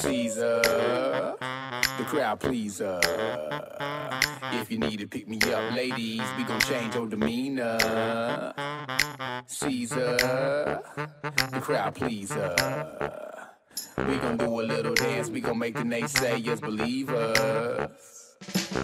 Cesar the Crowd Pleaser. If you need to pick me up, ladies, we gon' change your demeanor. Cesar the Crowd Pleaser. We gon' do a little dance, we gon' make the naysayers believe us.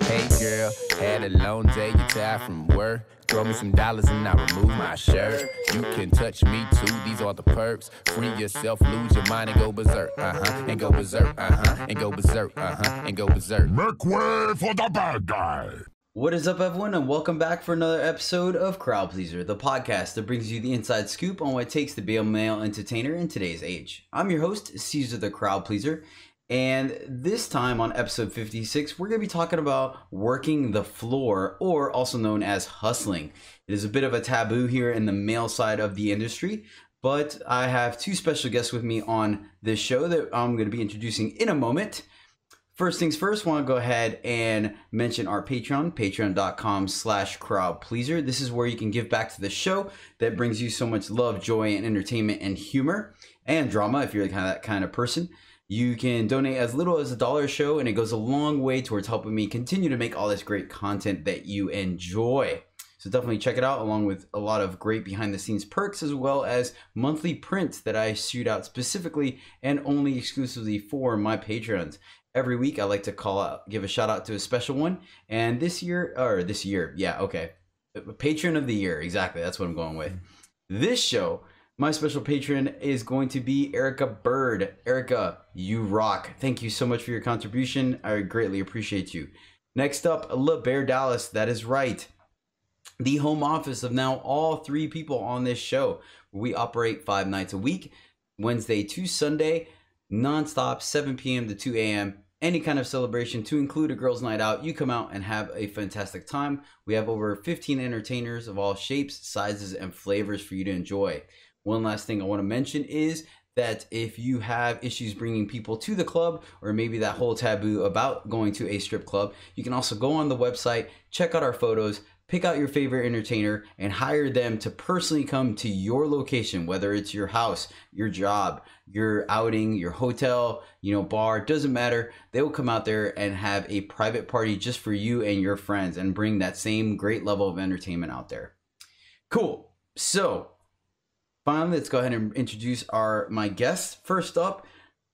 Hey girl, had a long day, you tired from work. Throw me some dollars and I'll remove my shirt. You can touch me too, these are the perks. Free yourself, lose your mind and go berserk, and go berserk, and go berserk, and go berserk. Make way for the bad guy. What is up, everyone, and welcome back for another episode of Crowd Pleaser, the podcast that brings you the inside scoop on what it takes to be a male entertainer in today's age. I'm your host, Cesar the Crowd Pleaser, and this time on episode 56, we're going to be talking about working the floor, or also known as hustling. It is a bit of a taboo here in the male side of the industry, but I have two special guests with me on this show that I'm going to be introducing in a moment. First things first, want to go ahead and mention our Patreon, patreon.com/crowdpleaser. This is where you can give back to the show that brings you so much love, joy, and entertainment and humor and drama if you're that kind of person. You can donate as little as $1 a show, and it goes a long way towards helping me continue to make all this great content that you enjoy. So definitely check it out, along with a lot of great behind-the-scenes perks, as well as monthly prints that I shoot out specifically and only exclusively for my patrons. Every week, I like to give a shout out to a special one. And this year, Patron of the Year. Exactly. That's what I'm going with. This show, my special patron is going to be Erica Bird. Erica, you rock. Thank you so much for your contribution. I greatly appreciate you. Next up, LeBear Dallas. That is right. The home office of now all three people on this show. We operate 5 nights a week, Wednesday to Sunday, nonstop, 7 p.m. to 2 a.m. Any kind of celebration to include a girls' night out. You come out and have a fantastic time. We have over 15 entertainers of all shapes, sizes, and flavors for you to enjoy. One last thing I want to mention is that if you have issues bringing people to the club, or maybe that whole taboo about going to a strip club, you can also go on the website, check out our photos, pick out your favorite entertainer, and hire them to personally come to your location, whether it's your house, your job, your outing, your hotel, bar, doesn't matter. They will come out there and have a private party just for you and your friends and bring that same great level of entertainment out there. Cool. So finally, let's go ahead and introduce my guest. First up,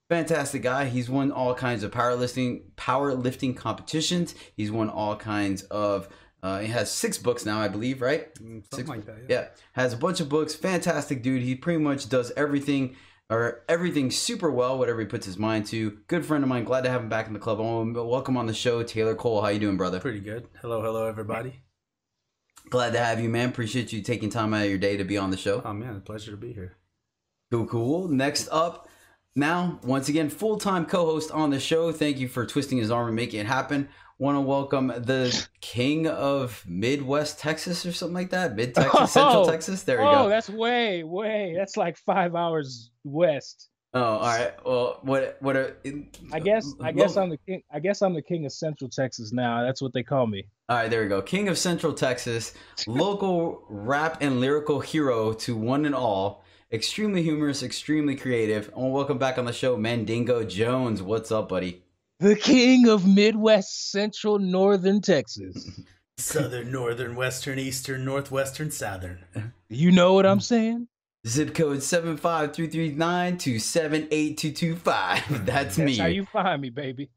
fantastic guy. He's won all kinds of powerlifting competitions. He's won all kinds of he has 6 books now, I believe, right? Something like that, yeah. Has a bunch of books. Fantastic dude. He pretty much does everything super well, whatever he puts his mind to. Good friend of mine. Glad to have him back in the club. Welcome on the show, Taylor Cole. How you doing, brother? Pretty good. Hello, everybody. Glad to have you, man. Appreciate you taking time out of your day to be on the show. Oh, man, a pleasure to be here. Cool. Next up, now, once again, full-time co-host on the show. Thank you for twisting his arm and making it happen. Want to welcome the king of Midwest Texas or something like that. Mid-Texas, Central Texas. There we go. Oh, that's way. That's like 5 hours west. Oh, all right. Well, I guess I'm the king. I guess I'm the king of Central Texas now. That's what they call me. All right, there we go. King of Central Texas, local rap and lyrical hero to one and all. Extremely humorous, extremely creative. I want to welcome back on the show, Mandingo Jones. What's up, buddy? The king of Midwest, Central, Northern Texas. Southern, Northern, Western, Eastern, Northwestern, Southern. You know what I'm saying? Zip code 75339 to 78225. That's me. That's how you find me, baby.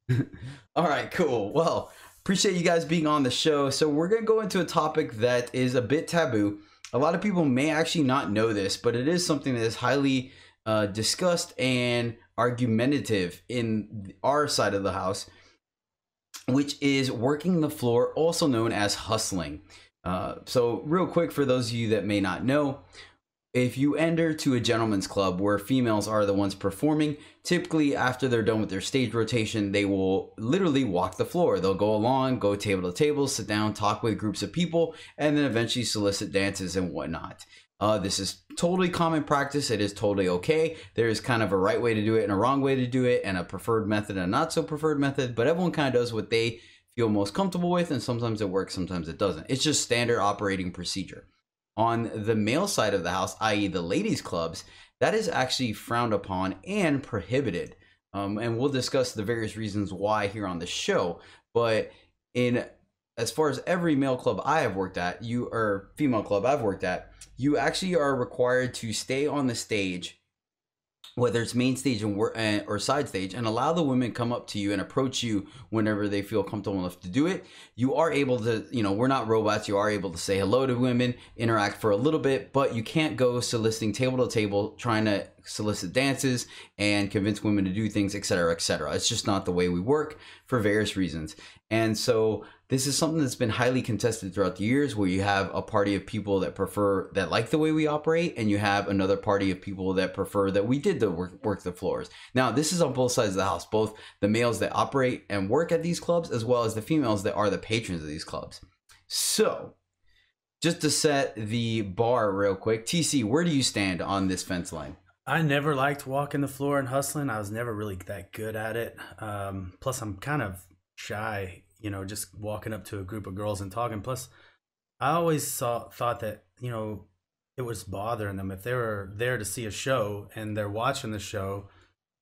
All right, cool. Well, appreciate you guys being on the show. So we're going to go into a topic that is a bit taboo. A lot of people may actually not know this, but it is something that is highly discussed and argumentative in our side of the house, which is working the floor, also known as hustling. So real quick, for those of you that may not know, if you enter to a gentleman's club where females are the ones performing, typically after they're done with their stage rotation, they will literally walk the floor. They'll go along, go table to table, sit down, talk with groups of people, and then eventually solicit dances and whatnot. This is totally common practice. It is totally okay. There is kind of a right way to do it and a wrong way to do it, and a preferred method and a not so preferred method, but everyone kind of does what they feel most comfortable with, and sometimes it works, sometimes it doesn't. It's just standard operating procedure. On the male side of the house, i.e. the ladies' clubs, that is actually frowned upon and prohibited. and we'll discuss the various reasons why here on the show. But as far as every male club I have worked at, or female club I've worked at, you actually are required to stay on the stage, whether it's main stage or side stage, and allow the women come up to you and approach you whenever they feel comfortable enough to do it. You are able to, we're not robots. You are able to say hello to women, interact for a little bit, but you can't go soliciting table to table, trying to solicit dances and convince women to do things, etc., etc. It's just not the way we work for various reasons. And so this is something that's been highly contested throughout the years, where you have a party of people that like the way we operate, and you have another party of people that prefer that we did the work the floors. Now, this is on both sides of the house, both the males that operate and work at these clubs, as well as the females that are the patrons of these clubs. So, just to set the bar real quick, TC, where do you stand on this fence line? I never liked walking the floor and hustling. I was never really that good at it. Plus, I'm kind of shy, just walking up to a group of girls and talking. Plus, I always thought that, it was bothering them. If they were there to see a show and they're watching the show,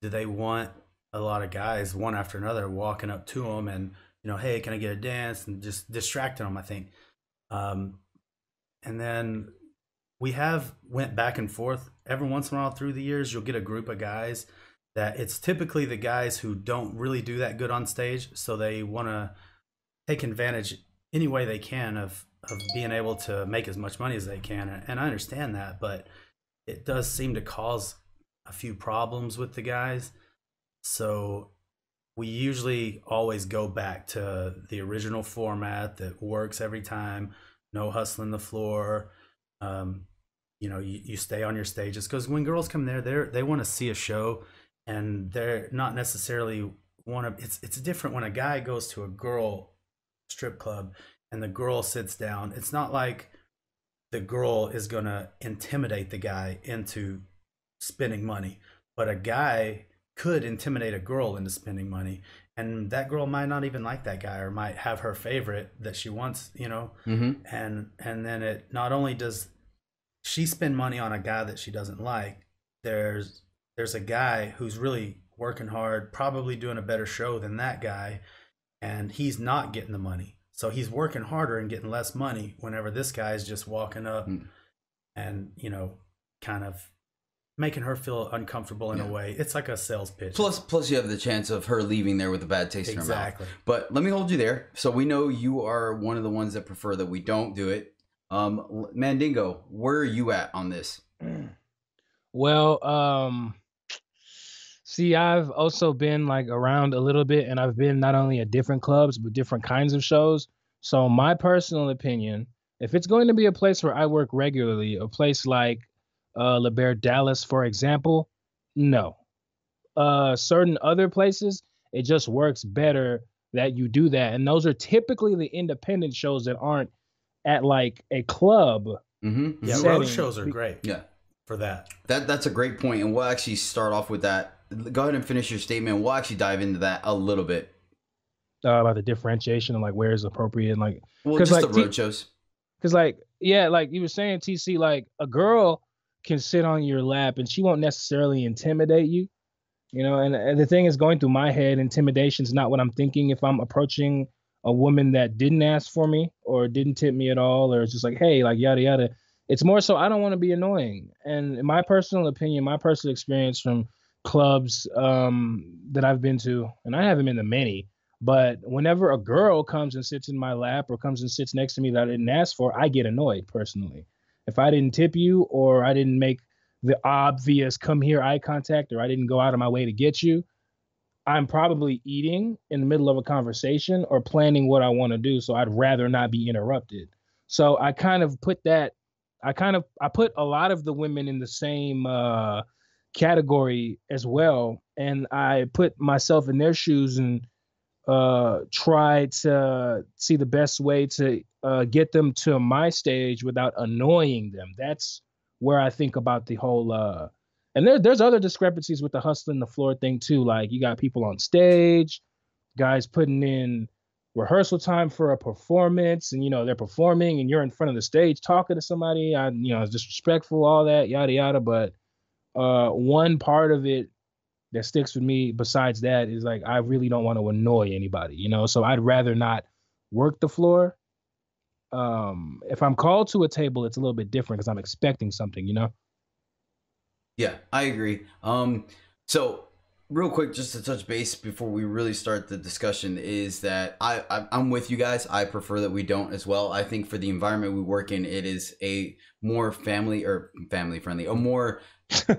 do they want a lot of guys, one after another, walking up to them and, hey, can I get a dance? And just distracting them, I think. And then we have went back and forth. Every once in a while through the years, you'll get a group of guys that it's typically the guys who don't really do that good on stage. So they want to take advantage any way they can of being able to make as much money as they can. And I understand that, but it does seem to cause a few problems with the guys. So we usually always go back to the original format that works every time. No hustling the floor. You stay on your stages, because when girls come there, they want to see a show, and they're not necessarily it's different when a guy goes to a girl strip club and the girl sits down. It's not like the girl is going to intimidate the guy into spending money, but a guy could intimidate a girl into spending money, and that girl might not even like that guy, or might have her favorite that she wants, Mm-hmm. and then it not only does she spend money on a guy that she doesn't like, there's a guy who's really working hard, probably doing a better show than that guy, and he's not getting the money. So he's working harder and getting less money whenever this guy's just walking up and, kind of making her feel uncomfortable in a way. It's like a sales pitch. Plus you have the chance of her leaving there with a bad taste in her mouth. Exactly. But let me hold you there. So we know you are one of the ones that prefer that we don't do it. Mandingo, where are you at on this? Well, see, I've also been like around a little bit, and I've been not only at different clubs, but different kinds of shows. So my personal opinion, if it's going to be a place where I work regularly, a place like La Bear Dallas, for example, no. Certain other places, it just works better that you do that. And those are typically the independent shows that aren't at like a club. Mm-hmm. Yeah, setting. road shows are great. Yeah. For that. That's a great point, and we'll actually start off with that. Go ahead and finish your statement. We'll actually dive into that a little bit. About the differentiation and like where is appropriate and like, Well, just like, the road shows. Because like, yeah, like you were saying, TC, like a girl can sit on your lap and she won't necessarily intimidate you, and the thing is, going through my head, intimidation is not what I'm thinking if I'm approaching a woman that didn't ask for me or didn't tip me at all, or it's just like, hey, like yada yada. It's more so I don't want to be annoying. And in my personal opinion, my personal experience from clubs that I've been to, and I haven't been to many, but whenever a girl comes and sits in my lap or comes and sits next to me that I didn't ask for, I get annoyed personally. If I didn't tip you, or I didn't make the obvious come here eye contact, or I didn't go out of my way to get you, I'm probably eating in the middle of a conversation or planning what I want to do. So I'd rather not be interrupted. So I kind of put that, I put a lot of the women in the same category as well. And I put myself in their shoes and try to see the best way to get them to my stage without annoying them. That's where I think about the whole, and there's other discrepancies with the hustling the floor thing too. Like you got people on stage, guys putting in rehearsal time for a performance, and they're performing and you're in front of the stage talking to somebody. It's disrespectful, all that, yada yada. But one part of it that sticks with me besides that is like I really don't want to annoy anybody, you know. So I'd rather not work the floor. If I'm called to a table, it's a little bit different because I'm expecting something, you know. Yeah, I agree. So real quick, just to touch base before we really start the discussion, is that I'm with you guys. I prefer that we don't as well. I think for the environment we work in, it is a more family friendly, a more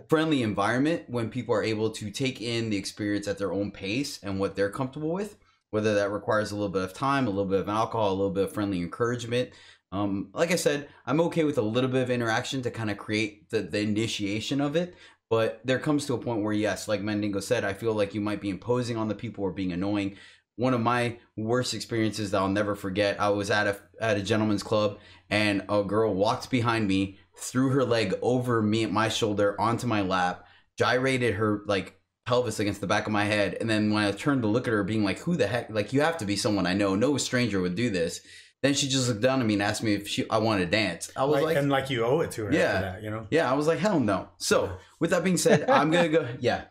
friendly environment when people are able to take in the experience at their own pace and what they're comfortable with, whether that requires a little bit of time, a little bit of alcohol, a little bit of friendly encouragement. Like I said, I'm okay with a little bit of interaction to kind of create the initiation of it. But there comes to a point where, yes, like Mandingo said, I feel like you might be imposing on the people or being annoying. One of my worst experiences that I'll never forget, I was at a gentleman's club, and a girl walked behind me, threw her leg over my shoulder onto my lap, gyrated her like pelvis against the back of my head, and then when I turned to look at her, being like, "Who the heck? Like, you have to be someone I know. No stranger would do this." Then she just looked down at me and asked me if I wanted to dance. I was like, and like you owe it to her yeah, after that, you know? Yeah, I was like, hell no. So with that being said, I'm gonna go. Yeah.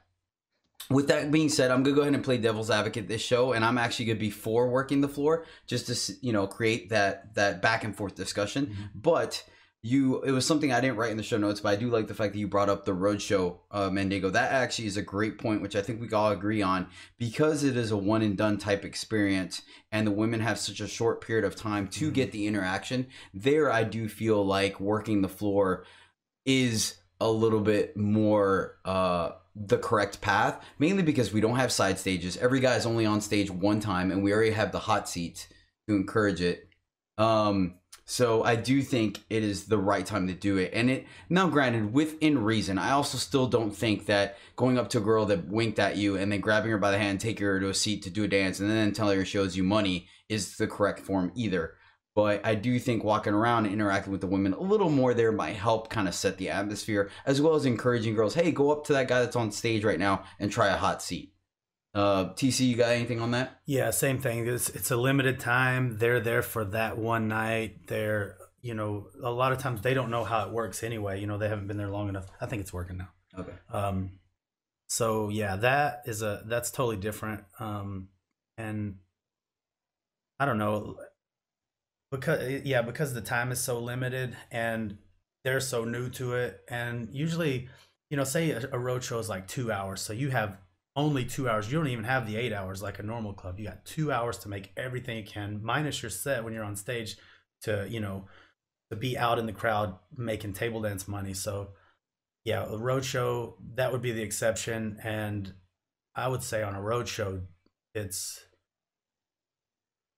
With that being said, I'm gonna go ahead and play devil's advocate this show, and I'm actually gonna be for working the floor just to create that back and forth discussion. Mm-hmm. But it was something I didn't write in the show notes, but I do like the fact that you brought up the roadshow, Mandingo. That actually is a great point, which I think we can all agree on, because it is a one and done type experience, and the women have such a short period of time to get the interaction. There, I do feel like working the floor is a little bit more the correct path, mainly because we don't have side stages. Every guy is only on stage one time, and we already have the hot seats to encourage it. So I do think it is the right time to do it. And now granted, within reason, I also still don't think that going up to a girl that winked at you and then grabbing her by the hand, taking her to a seat to do a dance, and then telling her she owes you money is the correct form either. But I do think walking around and interacting with the women a little more there might help kind of set the atmosphere, as well as encouraging girls, hey, go up to that guy that's on stage right now and try a hot seat. TC, you got anything on that? Yeah, same thing. It's a limited time. They're there for that one night. They're, a lot of times they don't know how it works anyway. They haven't been there long enough. I think it's working now. Okay. So yeah, that's totally different. And I don't know, because the time is so limited and they're so new to it. And usually, say a road show is like 2 hours. So you have only 2 hours. You don't even have the 8 hours like a normal club. You got 2 hours to make everything you can, minus your set when you're on stage, to be out in the crowd making table dance money. So yeah, a road show, that would be the exception. And I would say on a road show, it's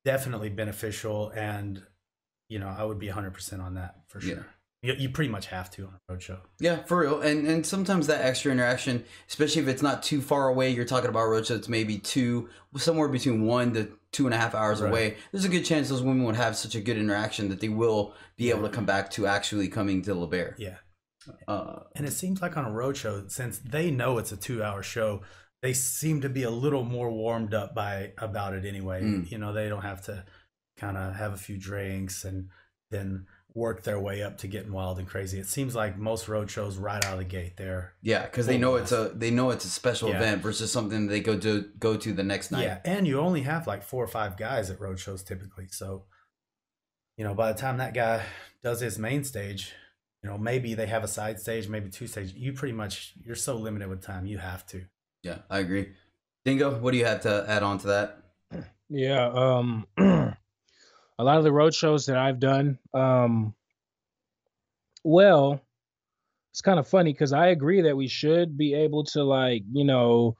definitely beneficial, and I would be 100% on that for sure. Yeah. You pretty much have to on a road show. Yeah, for real. And sometimes that extra interaction, especially if it's not too far away, you're talking about a road show that's maybe somewhere between 1 to 2.5 hours away. There's a good chance those women would have such a good interaction that they will be able to come back to actually coming to La Bear. Yeah. And it seems like on a road show, since they know it's a 2-hour show, they seem to be a little more warmed up about it anyway. They don't have to kind of have a few drinks and then work their way up to getting wild and crazy. It seems like most road shows right out of the gate there. Yeah, because they know it's a special event versus something they go to the next night. Yeah, and you only have like 4 or 5 guys at road shows typically. So, by the time that guy does his main stage, maybe they have a side stage, maybe 2 stages. You're so limited with time. You have to. Yeah, I agree. Dingo, what do you have to add on to that? Yeah, a lot of the road shows that I've done, well, it's kind of funny because I agree that we should be able to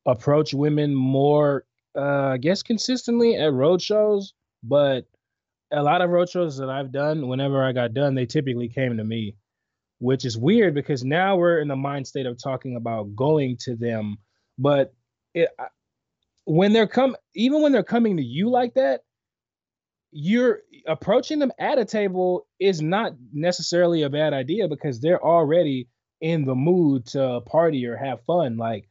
approach women more, I guess, consistently at road shows. But a lot of road shows that I've done, whenever I got done, they typically came to me, which is weird because now we're in the mind state of talking about going to them. But when they're coming to you like that, you're approaching them at a table is not necessarily a bad idea because they're already in the mood to party or have fun. Like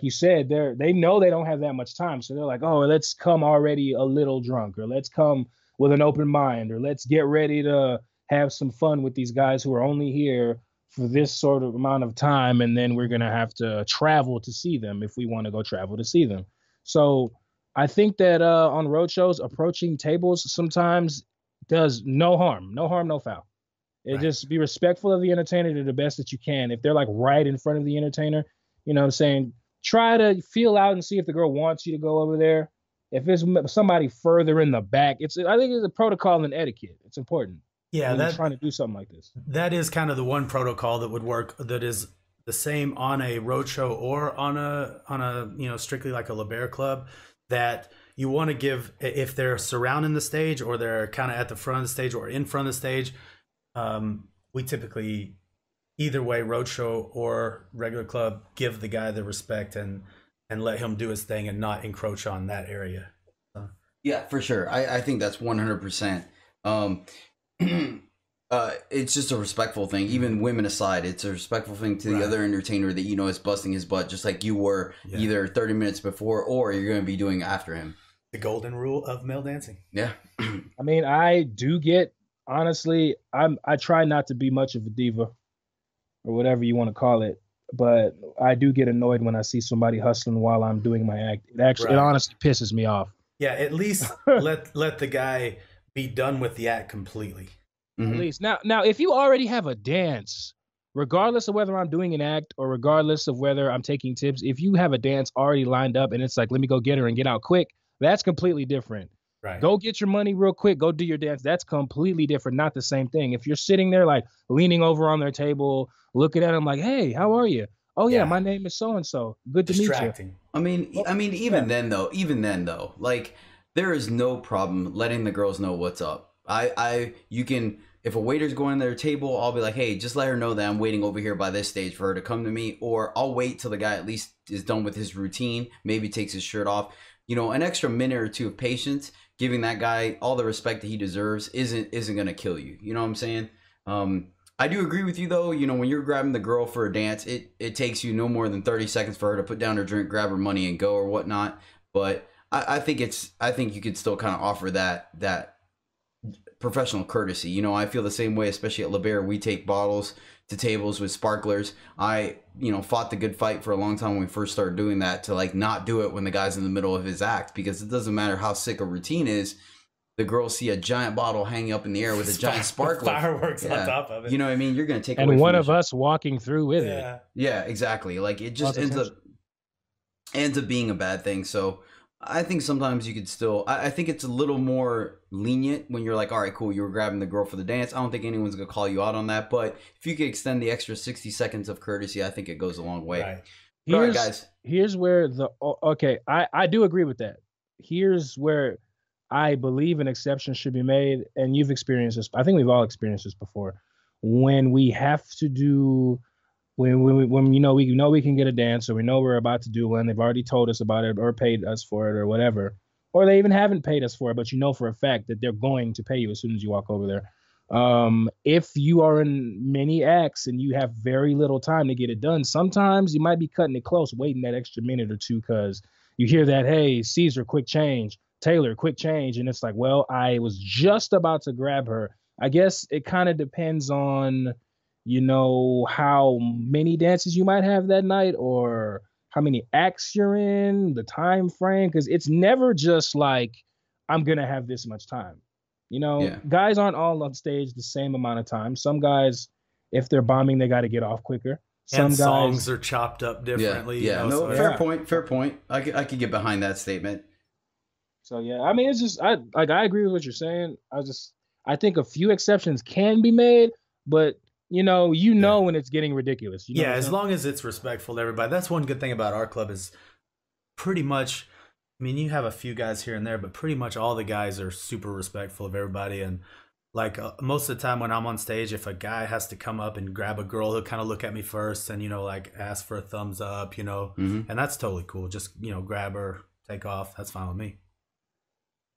you said, they know they don't have that much time. So they're like, oh, let's come already a little drunk, or let's come with an open mind, or let's get ready to have some fun with these guys who are only here for this sort of amount of time, and then we're gonna have to travel to see them if we want to go travel to see them. So I think that on road shows, approaching tables sometimes does no harm, no harm, no foul. It just be respectful of the entertainer to the best that you can. If they're like right in front of the entertainer, you know what I'm saying? Try to feel out and see if the girl wants you to go over there. If it's somebody further in the back, I think it's a protocol and etiquette. It's important. Yeah, when you're trying to do something like this. That is kind of the one protocol that would work. That is the same on a roadshow or on a strictly like a LeBaire club. That you want to give if they're surrounding the stage or they're kind of at the front of the stage or in front of the stage. We typically, either way, roadshow or regular club, give the guy the respect and let him do his thing and not encroach on that area. Yeah, for sure. I think that's 100%. It's just a respectful thing. Even women aside, it's a respectful thing to the other entertainer that you know is busting his butt just like you were either 30 minutes before or you're going to be doing after him. The golden rule of male dancing. Yeah. I mean, I do get, honestly, I try not to be much of a diva or whatever you want to call it, but I do get annoyed when I see somebody hustling while I'm doing my act. It honestly pisses me off. Yeah, at least let the guy be done with the act completely. Mm-hmm. At least now, if you already have a dance, regardless of whether I'm doing an act or regardless of whether I'm taking tips, if you have a dance already lined up and it's like, let me go get her and get out quick, that's completely different. Right. Go get your money real quick. Go do your dance. That's completely different. Not the same thing. If you're sitting there like leaning over on their table, looking at them like, hey, how are you? Oh yeah, my name is so and so. Good to meet you. I mean, even then though, like there is no problem letting the girls know what's up. You can, if a waiter's going to their table, I'll be like, hey, just let her know that I'm waiting over here by this stage for her to come to me, or I'll wait till the guy at least is done with his routine, maybe takes his shirt off. You know, an extra minute or two of patience, giving that guy all the respect that he deserves isn't going to kill you. You know what I'm saying? I do agree with you though. You know, when you're grabbing the girl for a dance, it takes you no more than 30 seconds for her to put down her drink, grab her money and go or whatnot. But I think you could still kind of offer that professional courtesy. You know, I feel the same way, especially at LeBaire. We take bottles to tables with sparklers. I, fought the good fight for a long time when we first started doing that, to like not do it when the guy's in the middle of his act, because it doesn't matter how sick a routine is. The girls see a giant bottle hanging up in the air with a giant sparkler. Fireworks on top of it. You know what I mean? You're going to take and away one from of us walking through with it. Yeah, exactly. Like it just ends up being a bad thing. So I think sometimes you could still, I think it's a little more lenient when you're like, all right, cool, you were grabbing the girl for the dance. I don't think anyone's going to call you out on that. But if you could extend the extra 60 seconds of courtesy, I think it goes a long way. Right. All right, guys. Here's where I do agree with that. Here's where I believe an exception should be made. And you've experienced this. I think we've all experienced this before. When we have to do, when we know we can get a dance, or we know we're about to do one, they've already told us about it or paid us for it or whatever, or they even haven't paid us for it, but you know for a fact that they're going to pay you as soon as you walk over there. If you are in many acts and you have very little time to get it done, sometimes you might be cutting it close, waiting that extra minute or two, because you hear that, hey, Cesar, quick change, Taylor, quick change, and it's like, well, I was just about to grab her. I guess it kind of depends on, how many dances you might have that night, or how many acts you're in, the time frame, because it's never just like, I'm going to have this much time. Guys aren't all on stage the same amount of time. Some guys, if they're bombing, they got to get off quicker. Some and songs are chopped up differently. Fair point. I could get behind that statement. So, yeah, I mean, it's just, I agree with what you're saying. I think a few exceptions can be made, but when it's getting ridiculous. As long as it's respectful to everybody. That's one good thing about our club is pretty much, I mean, you have a few guys here and there, but pretty much all the guys are super respectful of everybody. And like most of the time when I'm on stage, if a guy has to come up and grab a girl, he'll kind of look at me first and, like ask for a thumbs up, and that's totally cool. Just, grab her, take off. That's fine with me.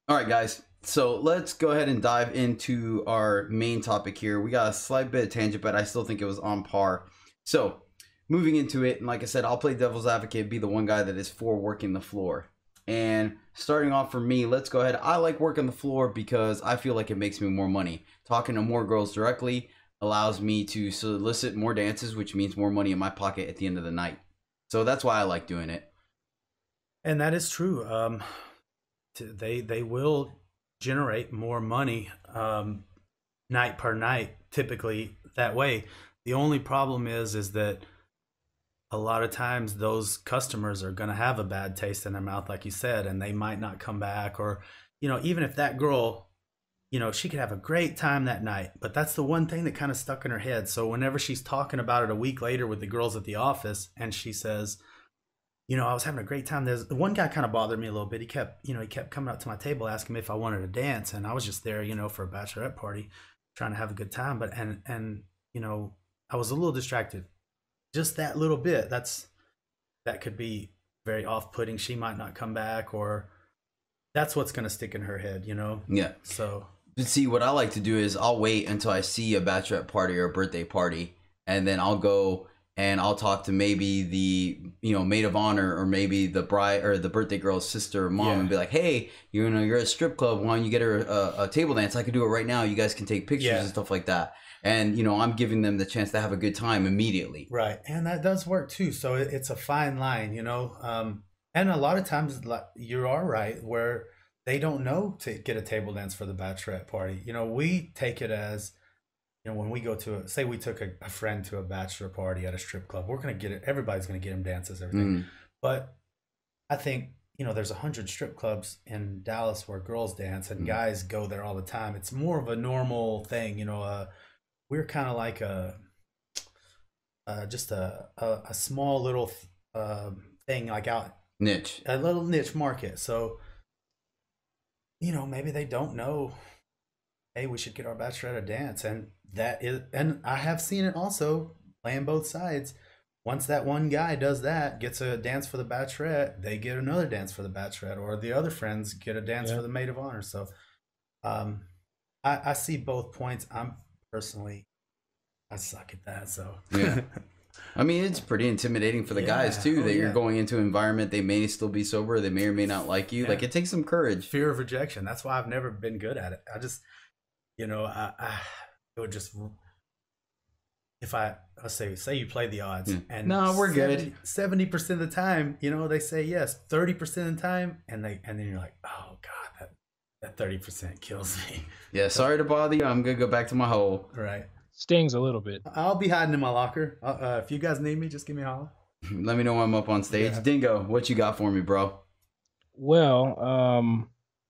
All right, guys. So let's go ahead and dive into our main topic here. We got a slight bit of tangent, but I still think it was on par. So moving into it, and like I said, I'll play devil's advocate, be the one guy that is for working the floor. And starting off for me, let's go ahead. I like working the floor because I feel like it makes me more money. Talking to more girls directly, allows me to solicit more dances, which means more money in my pocket at the end of the night. So that's why I like doing it. And that is true. They will generate more money night per night, typically that way. The only problem is that a lot of times those customers are going to have a bad taste in their mouth, like you said, and they might not come back. Or, even if that girl, she could have a great time that night, but that's the one thing that kind of stuck in her head. So whenever she's talking about it a week later with the girls at the office, and she says, I was having a great time. There's the one guy kind of bothered me a little bit. He kept coming up to my table asking me if I wanted to dance, and I was just there, for a bachelorette party, trying to have a good time. But and I was a little distracted, just that little bit. That could be very off-putting. She might not come back, or that's what's going to stick in her head, Yeah. So, but see, what I like to do is I'll wait until I see a bachelorette party or a birthday party, and then I'll go and I'll talk to maybe the maid of honor, or maybe the bride or the birthday girl's sister or mom, and be like, hey, you're at a strip club, why don't you get her a table dance? I could do it right now. You guys can take pictures and stuff like that. And I'm giving them the chance to have a good time immediately. Right, and that does work too. So it's a fine line, and a lot of times you are right, where they don't know to get a table dance for the bachelorette party. We take it as, when we go to say we took a friend to a bachelor party at a strip club, we're going to get it. Everybody's going to get him dances, everything. But I think, there's 100 strip clubs in Dallas where girls dance, and guys go there all the time. It's more of a normal thing. We're kind of like just a small little thing, like out niche, a little niche market. So, maybe they don't know, hey, we should get our bachelorette a dance. And I have seen it also, playing both sides. Once that one guy does that, gets a dance for the bachelorette, they get another dance for the bachelorette, or the other friends get a dance for the maid of honor. So I see both points. I suck at that. So yeah. I mean, it's pretty intimidating for the guys too, that you're going into an environment, they may still be sober, they may or may not like you. Like, it takes some courage. Fear of rejection. That's why I've never been good at it. I just, I would just, if let's say you play the odds, and no, we're good. 70% of the time, they say yes. 30% of the time, and then you're like, oh God, that 30% kills me. Yeah, sorry to bother you. I'm gonna go back to my hole. Right. Stings a little bit. I'll be hiding in my locker. If you guys need me, just give me a holler. Let me know when I'm up on stage. Yeah. Dingo, what you got for me, bro? Well,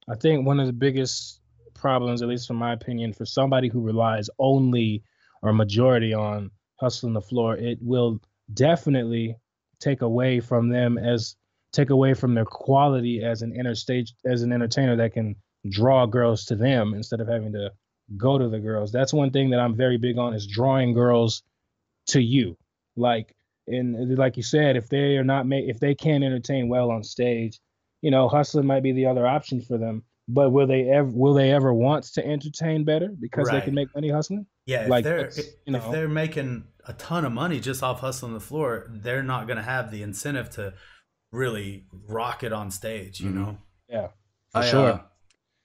I think one of the biggest problems, at least from my opinion, for somebody who relies only or majority on hustling the floor, it will definitely take away from their quality as an entertainer that can draw girls to them instead of having to go to the girls. That's one thing that I'm very big on, is drawing girls to you. Like you said, if they can't entertain well on stage, hustling might be the other option for them. But will they ever want to entertain better because they can make money hustling? Yeah, if they're making a ton of money just off hustling the floor, they're not going to have the incentive to really rock it on stage. Yeah, for sure.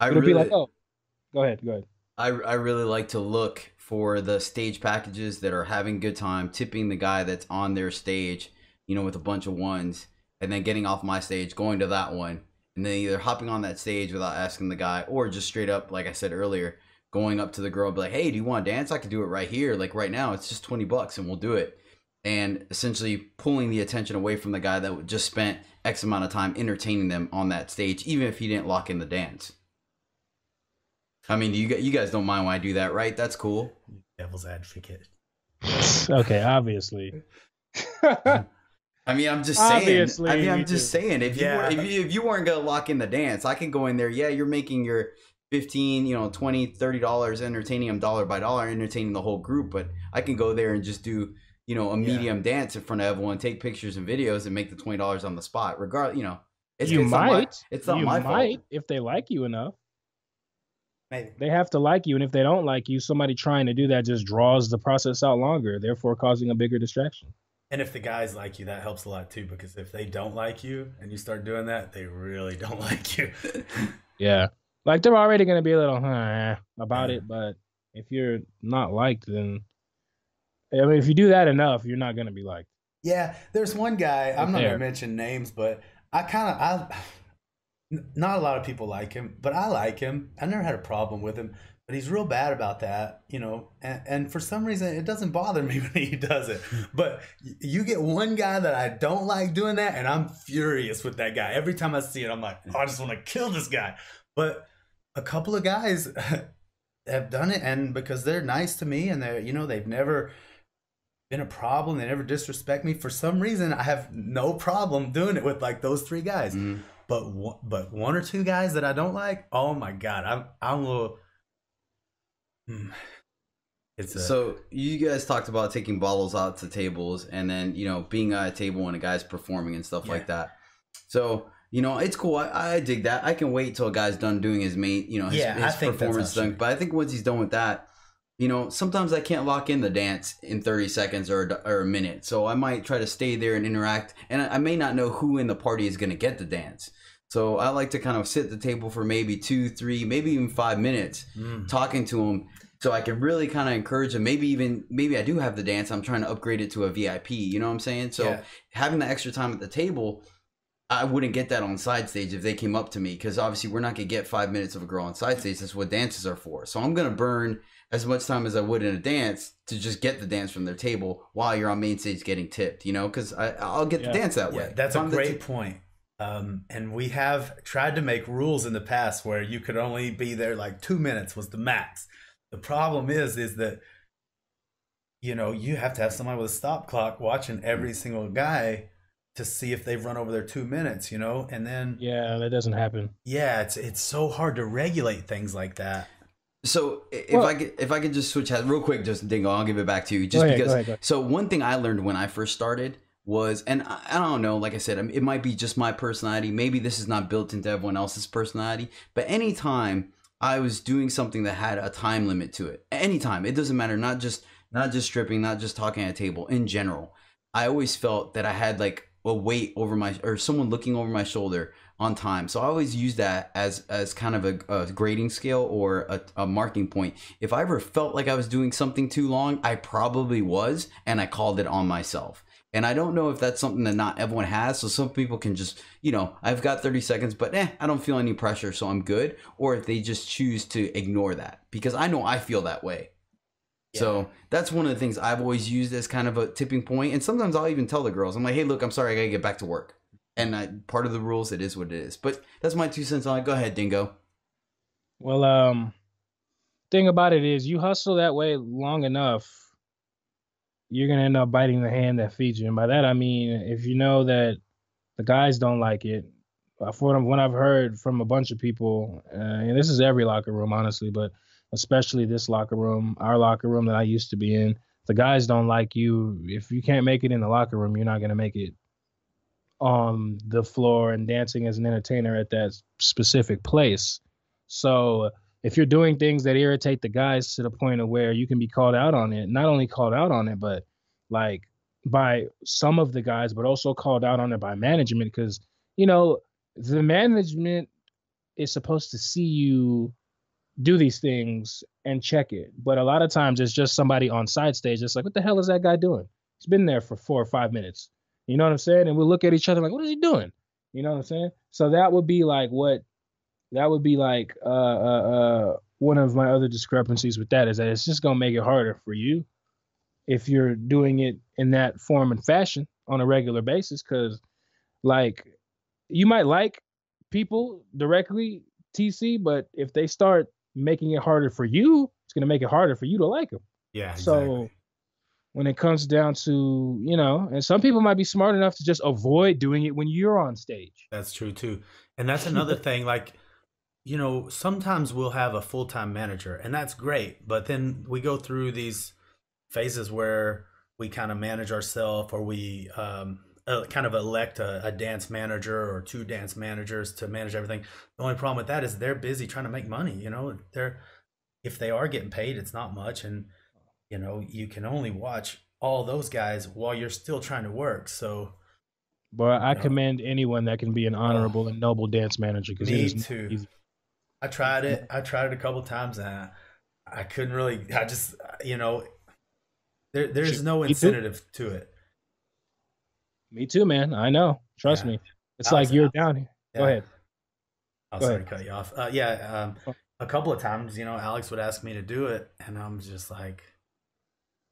It'll be like, oh, go ahead. I really like to look for the stage packages that are having good time, tipping the guy that's on their stage, with a bunch of ones, and then getting off my stage, going to that one, and then either hopping on that stage without asking the guy, or just straight up, like I said earlier, going up to the girl and be like, hey, do you want to dance? I could do it right here. Like right now, it's just $20 and we'll do it. And essentially pulling the attention away from the guy that just spent X amount of time entertaining them on that stage, even if he didn't lock in the dance. I mean, you guys don't mind when I do that, right? That's cool. Devil's advocate. Okay, obviously. I mean, I'm just saying. I'm just saying. If you weren't gonna lock in the dance, I can go in there. Yeah, you're making your $15, $20, $30 entertaining them dollar by dollar, entertaining the whole group. But I can go there and just do a medium dance in front of everyone, take pictures and videos, and make the $20 on the spot. Regardless, it's not my fault if they like you enough. Maybe. They have to like you, and if they don't like you, somebody trying to do that just draws the process out longer, therefore causing a bigger distraction. And if the guys like you, that helps a lot too, because if they don't like you and you start doing that, they really don't like you. Yeah. Like, they're already going to be a little about it, but if you're not liked, then I mean, if you do that enough, you're not gonna be liked. Yeah, there's one guy, I'm not there. gonna mention names, but not a lot of people like him, but I like him. I never had a problem with him, but he's real bad about that, you know. And for some reason, it doesn't bother me when he does it. But you get one guy that I don't like doing that, and I'm furious with that guy. Every time I see it, I'm like, oh, I just want to kill this guy. But a couple of guys have done it, and because they're nice to me, and they're, you know, they've never been a problem. They never disrespect me. For some reason, I have no problem doing it with like those 3 guys. Mm-hmm. But one or 2 guys that I don't like, oh my God, I'm a little. So you guys talked about taking bottles out to tables, and then, you know, being at a table when a guy's performing and stuff like that. So, you know, it's cool. I dig that. I can wait till a guy's done doing his main, you know, his performance done. But I think once he's done with that, you know, sometimes I can't lock in the dance in 30 seconds or a minute. So I might try to stay there and interact. And I may not know who in the party is going to get the dance. So I like to kind of sit at the table for maybe 2, 3, maybe even 5 minutes talking to him. So I can really kind of encourage him. Maybe I do have the dance. I'm trying to upgrade it to a VIP. You know what I'm saying? So having the extra time at the table, I wouldn't get that on side stage if they came up to me, because obviously we're not going to get 5 minutes of a girl on side stage. That's what dances are for. So I'm going to burn as much time as I would in a dance to just get the dance from their table while you're on main stage getting tipped, you know, because I'll get the dance that way. That's a great point. And we have tried to make rules in the past where you could only be there like 2 minutes was the max. The problem is that, you know, you have to have somebody with a stop clock watching every single guy to see if they've run over their 2 minutes, you know, and then that doesn't happen. Yeah, it's so hard to regulate things like that. So if I could just switch hats real quick, just Dingo, I'll give it back to you. Just because. Go ahead. So one thing I learned when I first started was, and I don't know, like I said, it might be just my personality. Maybe this is not built into everyone else's personality. But anytime I was doing something that had a time limit to it, anytime, it doesn't matter, not just stripping, not just talking at a table, in general, I always felt that I had like a weight over or someone looking over my shoulder on time. So I always use that as kind of a grading scale or a marking point. If I ever felt like I was doing something too long, I probably was, and I called it on myself. And I don't know if that's something that not everyone has. So some people can just, you know, I've got 30 seconds, but I don't feel any pressure, so I'm good. Or if they just choose to ignore that, because I know I feel that way. Yeah. So that's one of the things I've always used as kind of a tipping point. And sometimes I'll even tell the girls, I'm like, hey, look, I'm sorry, I gotta get back to work. And part of the rules, it is what it is. But that's my 2 cents on it. Go ahead, Dingo. Well, thing about it is, you hustle that way long enough, you're going to end up biting the hand that feeds you. And by that, I mean, if you know that the guys don't like it, from what I've heard from a bunch of people, and this is every locker room, honestly, but especially this locker room, our locker room that I used to be in, the guys don't like you. If you can't make it in the locker room, you're not going to make it on the floor and dancing as an entertainer at that specific place. So if you're doing things that irritate the guys to the point of where you can be called out on it, not only called out on it, but like by some of the guys, but also called out on it by management, because, you know, the management is supposed to see you do these things and check it. But a lot of times it's just somebody on side stage that's like, what the hell is that guy doing? He's been there for 4 or 5 minutes. You know what I'm saying? And we'll look at each other like, what is he doing? You know what I'm saying? So that would be like one of my other discrepancies with that, is that it's just going to make it harder for you if you're doing it in that form and fashion on a regular basis. Because, like, you might like people directly, TC, but if they start making it harder for you, it's going to make it harder for you to like them. Yeah, exactly. So when it comes down to, you know, and some people might be smart enough to just avoid doing it when you're on stage. That's true too. And that's another thing, like, you know, sometimes we'll have a full-time manager, and that's great, but then we go through these phases where we kind of manage ourselves, or we kind of elect a dance manager or 2 dance managers to manage everything. The only problem with that is they're busy trying to make money. You know, if they are getting paid, it's not much, and you know, you can only watch all those guys while you're still trying to work. So, but I commend anyone that can be an honorable and noble dance manager. Because me too. Easy. I tried it a couple times, and I couldn't really. I just, you know, There's no incentive to it. Me too, man. I know. Trust me. It's Alex, like you're down here. Go ahead. Oh, sorry to cut you off. A couple of times, Alex would ask me to do it, and I'm just like,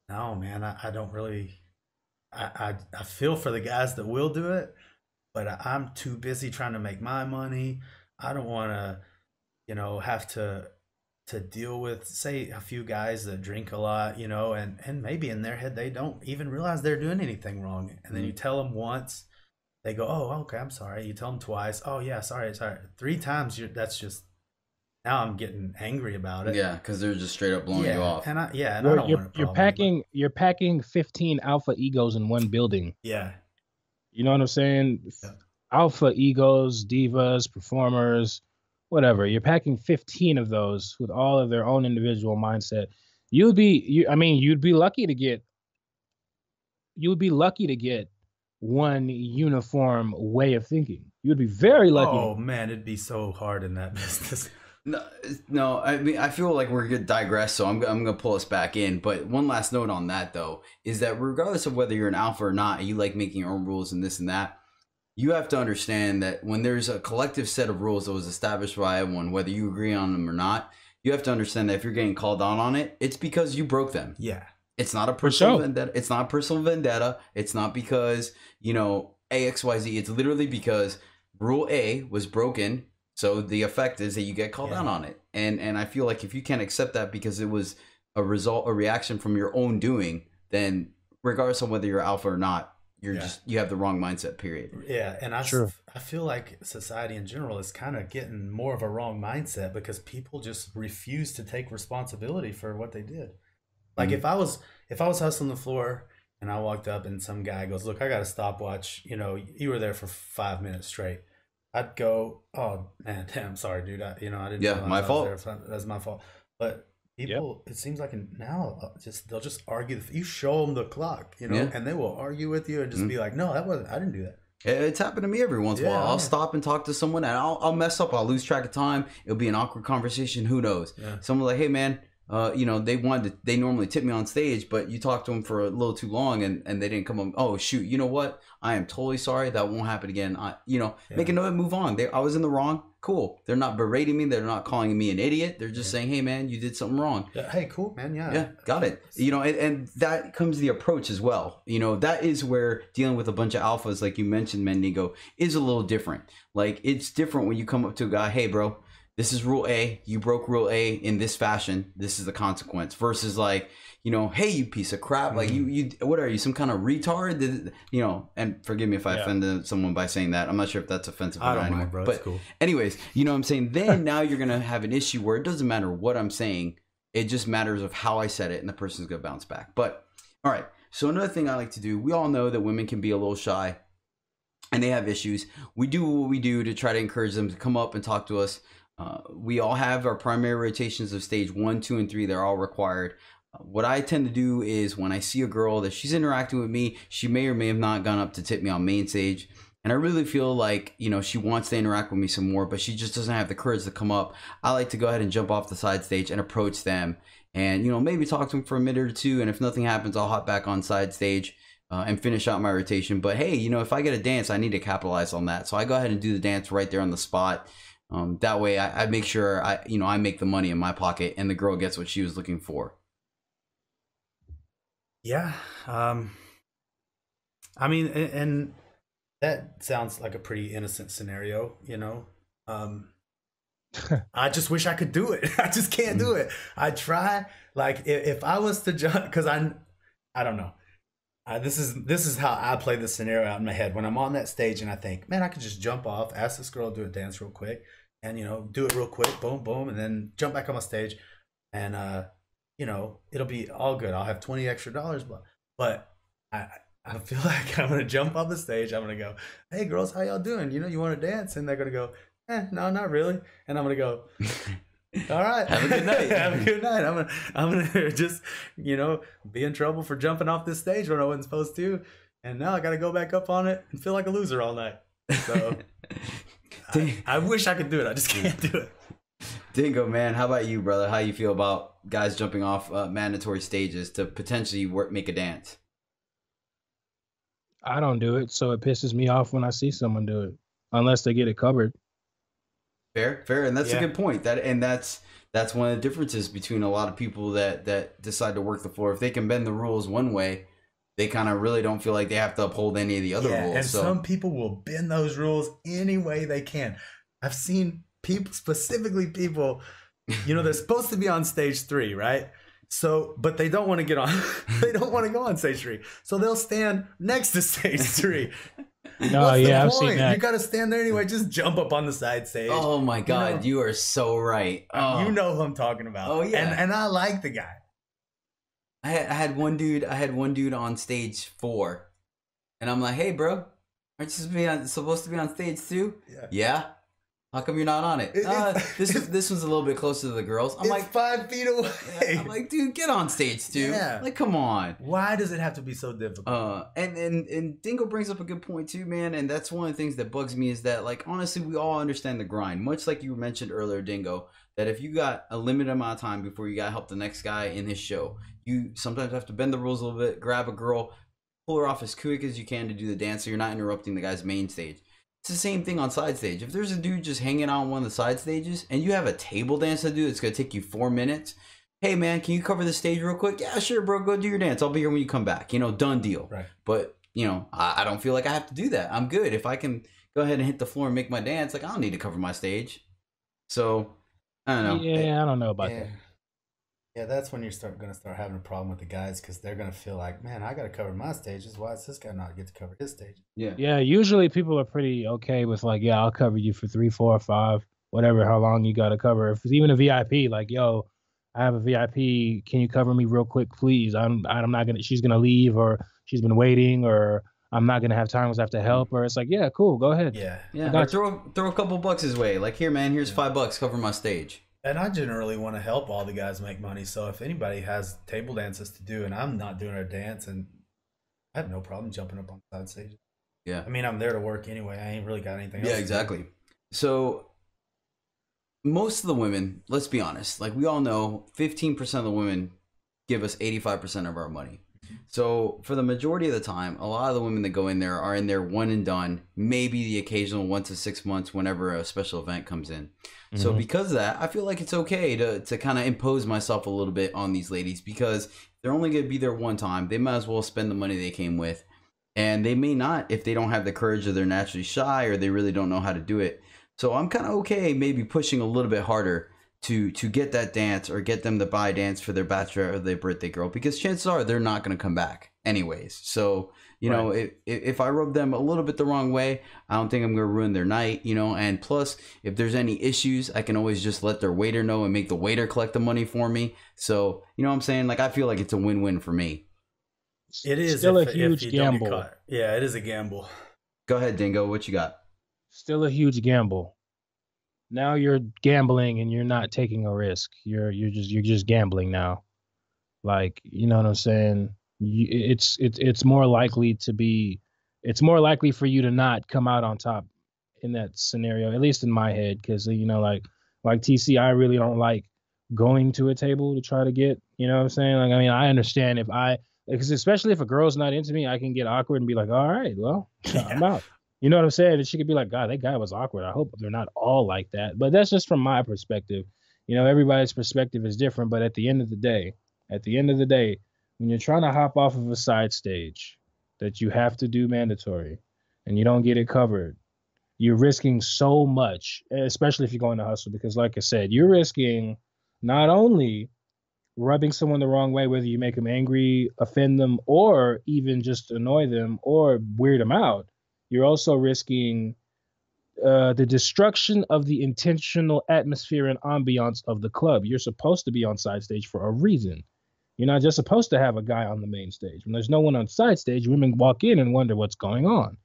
no, man, I don't really. I feel for the guys that will do it, but I'm too busy trying to make my money. I don't want to, have to deal with, say, a few guys that drink a lot, and maybe in their head they don't even realize they're doing anything wrong. And then you tell them once, they go, oh, okay, I'm sorry. You tell them twice, oh yeah, sorry. 3 times, that's just, now I'm getting angry about it. Yeah, because they're just straight up blowing you off. And I don't want to. You're packing 15 alpha egos in one building. Yeah. You know what I'm saying? Yeah. Alpha egos, divas, performers, whatever. You're packing 15 of those with all of their own individual mindset. You'd be lucky to get one uniform way of thinking. You'd be very lucky. Oh man, it'd be so hard in that business. No. I mean, I feel like we're gonna digress, so I'm gonna pull us back in. But one last note on that though is that regardless of whether you're an alpha or not, and you like making your own rules and this and that, you have to understand that when there's a collective set of rules that was established by everyone, whether you agree on them or not, you have to understand that if you're getting called out on it, it's because you broke them. Yeah. It's not a personal vendetta. It's not a personal vendetta. It's not because, AXYZ. It's literally because rule A was broken. So the effect is that you get called out on it. And I feel like if you can't accept that because it was a reaction from your own doing, then regardless of whether you're alpha or not, you have the wrong mindset, period. Yeah. And I feel like society in general is kind of getting more of a wrong mindset because people just refuse to take responsibility for what they did. Like if I was hustling the floor and I walked up and some guy goes, look, I got a stopwatch. You were there for 5 minutes straight. I'd go, oh man, damn, sorry, dude. I didn't. Yeah, my fault. That's my fault. But people, it seems like now they'll just argue. You show them the clock, and they will argue with you and just be like, no, I didn't do that. It's happened to me every once in a while. I'll stop and talk to someone and I'll mess up. I'll lose track of time. It'll be an awkward conversation. Who knows? Yeah. Someone like, hey man, they normally tip me on stage, but you talked to them for a little too long and they didn't come on. Oh shoot, you know what? I am totally sorry. That won't happen again. Make a note and move on. I was in the wrong. Cool. They're not berating me. They're not calling me an idiot. They're just saying, hey man, you did something wrong. Yeah. Hey, cool, man. Yeah. Yeah. Got it. And that comes the approach as well. That is where dealing with a bunch of alphas, like you mentioned, Mandingo, is a little different. Like it's different when you come up to a guy, hey bro, this is rule A. You broke rule A in this fashion. This is the consequence. Versus like, hey, you piece of crap. Like you, what are you, some kind of retard? And forgive me if I offended someone by saying that. I'm not sure if that's offensive or not anymore. Bro. But cool. Anyways, you know what I'm saying? Then now you're going to have an issue where it doesn't matter what I'm saying. It just matters of how I said it and the person's going to bounce back. But all right. So another thing I like to do, we all know that women can be a little shy and they have issues. We do what we do to try to encourage them to come up and talk to us. We all have our primary rotations of stage 1, 2, and 3. They're all required. What I tend to do is when I see a girl that she's interacting with me, she may or may have not gone up to tip me on main stage. And I really feel like, she wants to interact with me some more, but she just doesn't have the courage to come up. I like to go ahead and jump off the side stage and approach them and, maybe talk to them for a minute or two. And if nothing happens, I'll hop back on side stage and finish out my rotation. But hey, if I get a dance, I need to capitalize on that. So I go ahead and do the dance right there on the spot. That way I make sure I make the money in my pocket and the girl gets what she was looking for. Yeah. I mean, and that sounds like a pretty innocent scenario, I just wish I could do it. I just can't do it. I try, like if I was to jump, because I don't know. This is how I play this scenario out in my head when I'm on that stage and I think, man, I could just jump off, ask this girl to do a dance real quick, and do it real quick, boom, boom, and then jump back on my stage, and it'll be all good. I'll have $20 extra, but I feel like I'm gonna jump off the stage. I'm gonna go, hey girls, how y'all doing? You want to dance? And they're gonna go, no, not really. And I'm gonna go, all right, have a good night. Have a good night. I'm gonna just be in trouble for jumping off this stage when I wasn't supposed to, and now I gotta go back up on it and feel like a loser all night. So I wish I could do it. I just can't do it. Dingo, man, how about you, brother? How you feel about guys jumping off mandatory stages to potentially make a dance? I don't do it, so it pisses me off when I see someone do it, unless they get it covered. Fair, and that's a Yeah. good point. That's one of the differences between a lot of people that decide to work the floor. If they can bend the rules one way, they kind of really don't feel like they have to uphold any of the other rules. And So some people will bend those rules any way they can. I've seen people, specifically people, they're supposed to be on stage 3, right? So, but they don't want to get on. They don't want to go on stage 3, so they'll stand next to stage 3. No, What's the I've seen point? that. You got to stand there anyway. Just jump up on the side stage. oh my God, you are so right. Oh. You know who I'm talking about. Oh, yeah. And I like the guy. I had one dude on stage 4, and I'm like, hey, bro, aren't you supposed to be on stage 2? Yeah. How come you're not on it? This one's a little bit closer to the girls. I'm It's like 5 feet away. yeah, I'm like, dude, get on stage 2. Yeah. Like, come on. Why does it have to be so difficult? And Dingo brings up a good point too, man. And that's one of the things that bugs me is that, like, honestly, we all understand the grind. Much like you mentioned earlier, Dingo, that if you got a limited amount of time before you got to help the next guy in his show, you sometimes have to bend the rules a little bit, grab a girl, pull her off as quick as you can to do the dance so you're not interrupting the guy's main stage. It's the same thing on side stage. If there's a dude just hanging out on one of the side stages and you have a table dance to do that's going to take you 4 minutes, hey, man, can you cover the stage real quick? Yeah, sure, bro. Go do your dance. I'll be here when you come back. Done deal. Right. But, I don't feel like I have to do that. I'm good. If I can go ahead and hit the floor and make my dance, like, I don't need to cover my stage. So, I don't know. Yeah, I don't know about that. Yeah, that's when you're going to start having a problem with the guys, because they're going to feel like, man, I got to cover my stages. Why does this guy not get to cover his stage? Yeah. Yeah, usually people are pretty okay with, like, yeah, I'll cover you for 3, 4, 5, whatever, how long you got to cover. If it's even a VIP, like, yo, I have a VIP. Can you cover me real quick, please? I'm not gonna. She's gonna leave, or she's been waiting, or I'm not gonna have time because I have to help her. It's like, yeah, cool, go ahead. Yeah. Or throw a couple bucks his way. Like, here, man, here's $5. Cover my stage. And I generally want to help all the guys make money. So if anybody has table dances to do and I'm not doing a dance, and I have no problem jumping up on the side stage. Yeah. I mean, I'm there to work anyway. I ain't really got anything else. Yeah, exactly. So most of the women, let's be honest, like, we all know 15% of the women give us 85% of our money. So for the majority of the time, a lot of the women that go in there are in there one and done, maybe the occasional 1 to 6 months whenever a special event comes in. So because of that, I feel like it's okay to kind of impose myself a little bit on these ladies, because they're only going to be there one time. They might as well spend the money they came with. And they may not if they don't have the courage, or they're naturally shy, or they really don't know how to do it. So I'm kind of okay maybe pushing a little bit harder to get that dance, or get them to buy a dance for their bachelor or their birthday girl, because chances are they're not going to come back anyways. So, know, if I rub them a little bit the wrong way, I don't think I'm going to ruin their night, and plus, if there's any issues, I can always just let their waiter know and make the waiter collect the money for me. So, you know what I'm saying? Like, I feel like it's a win-win for me. It is still if, a huge if you don't get gamble. caught. Yeah, it is a gamble. Go ahead, Dingo. What you got? Still a huge gamble. Now you're gambling and you're not taking a risk. You're just gambling now. Like, you know what I'm saying? It's more likely for you to not come out on top in that scenario, at least in my head, because like TC, I really don't like going to a table to try to get, you know what I'm saying? Like, I mean, I understand because especially if a girl's not into me, I can get awkward and be like, all right, well, I'm out. You know what I'm saying? And she could be like, God, that guy was awkward. I hope they're not all like that. But that's just from my perspective. Everybody's perspective is different. But at the end of the day, when you're trying to hop off of a side stage that you have to do mandatory and you don't get it covered, you're risking so much, especially if you're going to hustle. Because like I said, you're risking not only rubbing someone the wrong way, whether you make them angry, offend them, or even just annoy them or weird them out. You're also risking the destruction of the intentional atmosphere and ambiance of the club. You're supposed to be on side stage for a reason. You're not just supposed to have a guy on the main stage. When there's no one on side stage, women walk in and wonder what's going on.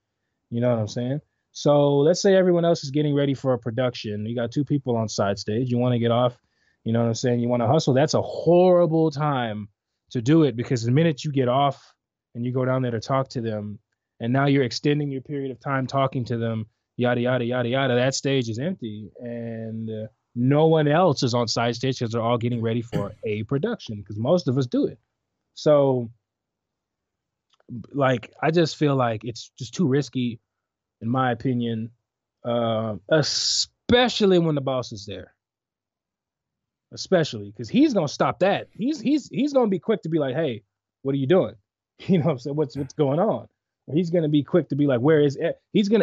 You know what I'm saying? So let's say everyone else is getting ready for a production. You got 2 people on side stage. You want to get off. You know what I'm saying? You want to hustle. That's a horrible time to do it, because the minute you get off and you go down there to talk to them, and now you're extending your period of time talking to them, yada, yada, yada, yada, that stage is empty. And no one else is on side stage because they're all getting ready for a production, because most of us do it. So, like, I just feel like it's just too risky, in my opinion, especially when the boss is there. Especially because he's gonna stop that. He's gonna be quick to be like, "Hey, what are you doing?" You know what I'm saying? What's going on? Or he's gonna be quick to be like, "Where is?"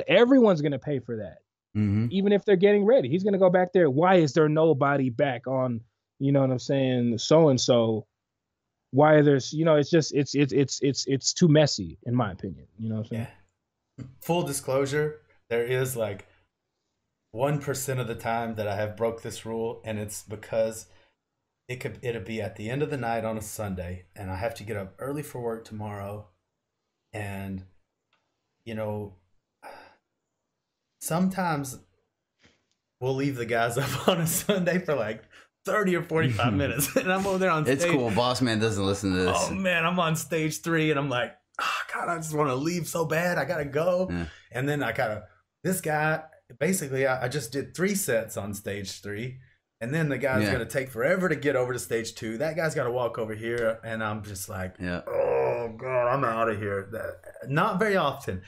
Everyone's gonna pay for that, even if they're getting ready. He's gonna go back there. Why is there nobody back on? You know what I'm saying? So and so. Why there's, it's just it's too messy, in my opinion. You know what I'm saying? Yeah. Full disclosure, there is like 1% of the time that I have broke this rule, and it's because it'll be at the end of the night on a Sunday, and I have to get up early for work tomorrow, and sometimes we'll leave the guys up on a Sunday for like 30 or 45 minutes, and I'm over there on stage. It's cool. Boss man doesn't listen to this. Oh man, I'm on stage 3, and I'm like, oh God, I just want to leave so bad. I gotta go. Yeah. And then this guy, basically, I just did 3 sets on stage 3, and then the guy's gonna take forever to get over to stage 2. That guy's got to walk over here, and I'm just like, oh God, I'm out of here. Not very often.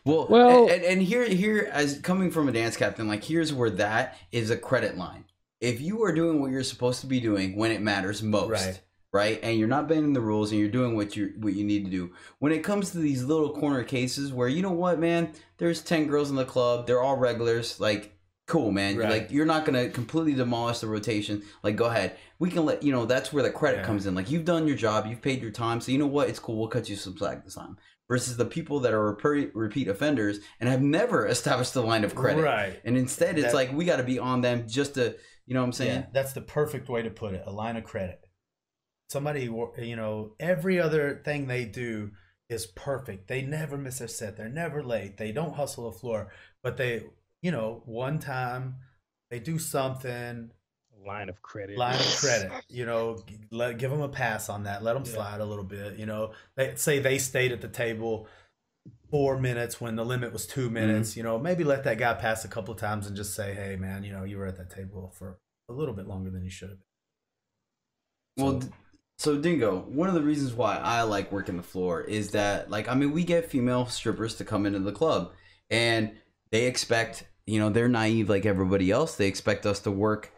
Well, and here, as coming from a dance captain, like, here's where that is a credit line. If you are doing what you're supposed to be doing when it matters most, right, and you're not bending the rules and you're doing what you need to do, when it comes to these little corner cases where, you know what, man, there's 10 girls in the club, they're all regulars, like, cool, man. Right. Like, you're not gonna completely demolish the rotation. Like, go ahead. We can let that's where the credit comes in. Like, you've done your job, you've paid your time, so you know what, it's cool. We'll cut you some slack this time. Versus the people that are repeat offenders and have never established the line of credit. Right. And instead, it's like we got to be on them just to. You know what I'm saying? Yeah, that's the perfect way to put it. A line of credit. Somebody, every other thing they do is perfect. They never miss their set. They're never late. They don't hustle the floor. But they, one time they do something. Line of credit. Give them a pass on that. Let them slide a little bit. They say they stayed at the table 4 minutes when the limit was 2 minutes. Maybe let that guy pass a couple of times and just say, hey man, you were at that table for a little bit longer than you should have been. So Dingo, one of the reasons why I like working the floor is that, we get female strippers to come into the club, and they expect, they're naive like everybody else. They expect us to work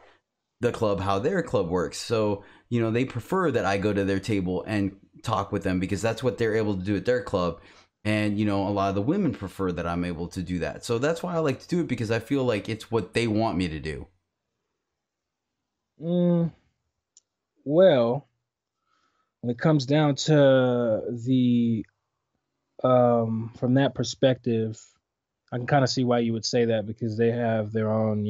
the club how their club works. So, they prefer that I go to their table and talk with them because that's what they're able to do at their club. And, a lot of the women prefer that I'm able to do that. So that's why I like to do it, because I feel like it's what they want me to do. Well, when it comes down to the, from that perspective, I can kind of see why you would say that, because they have their own,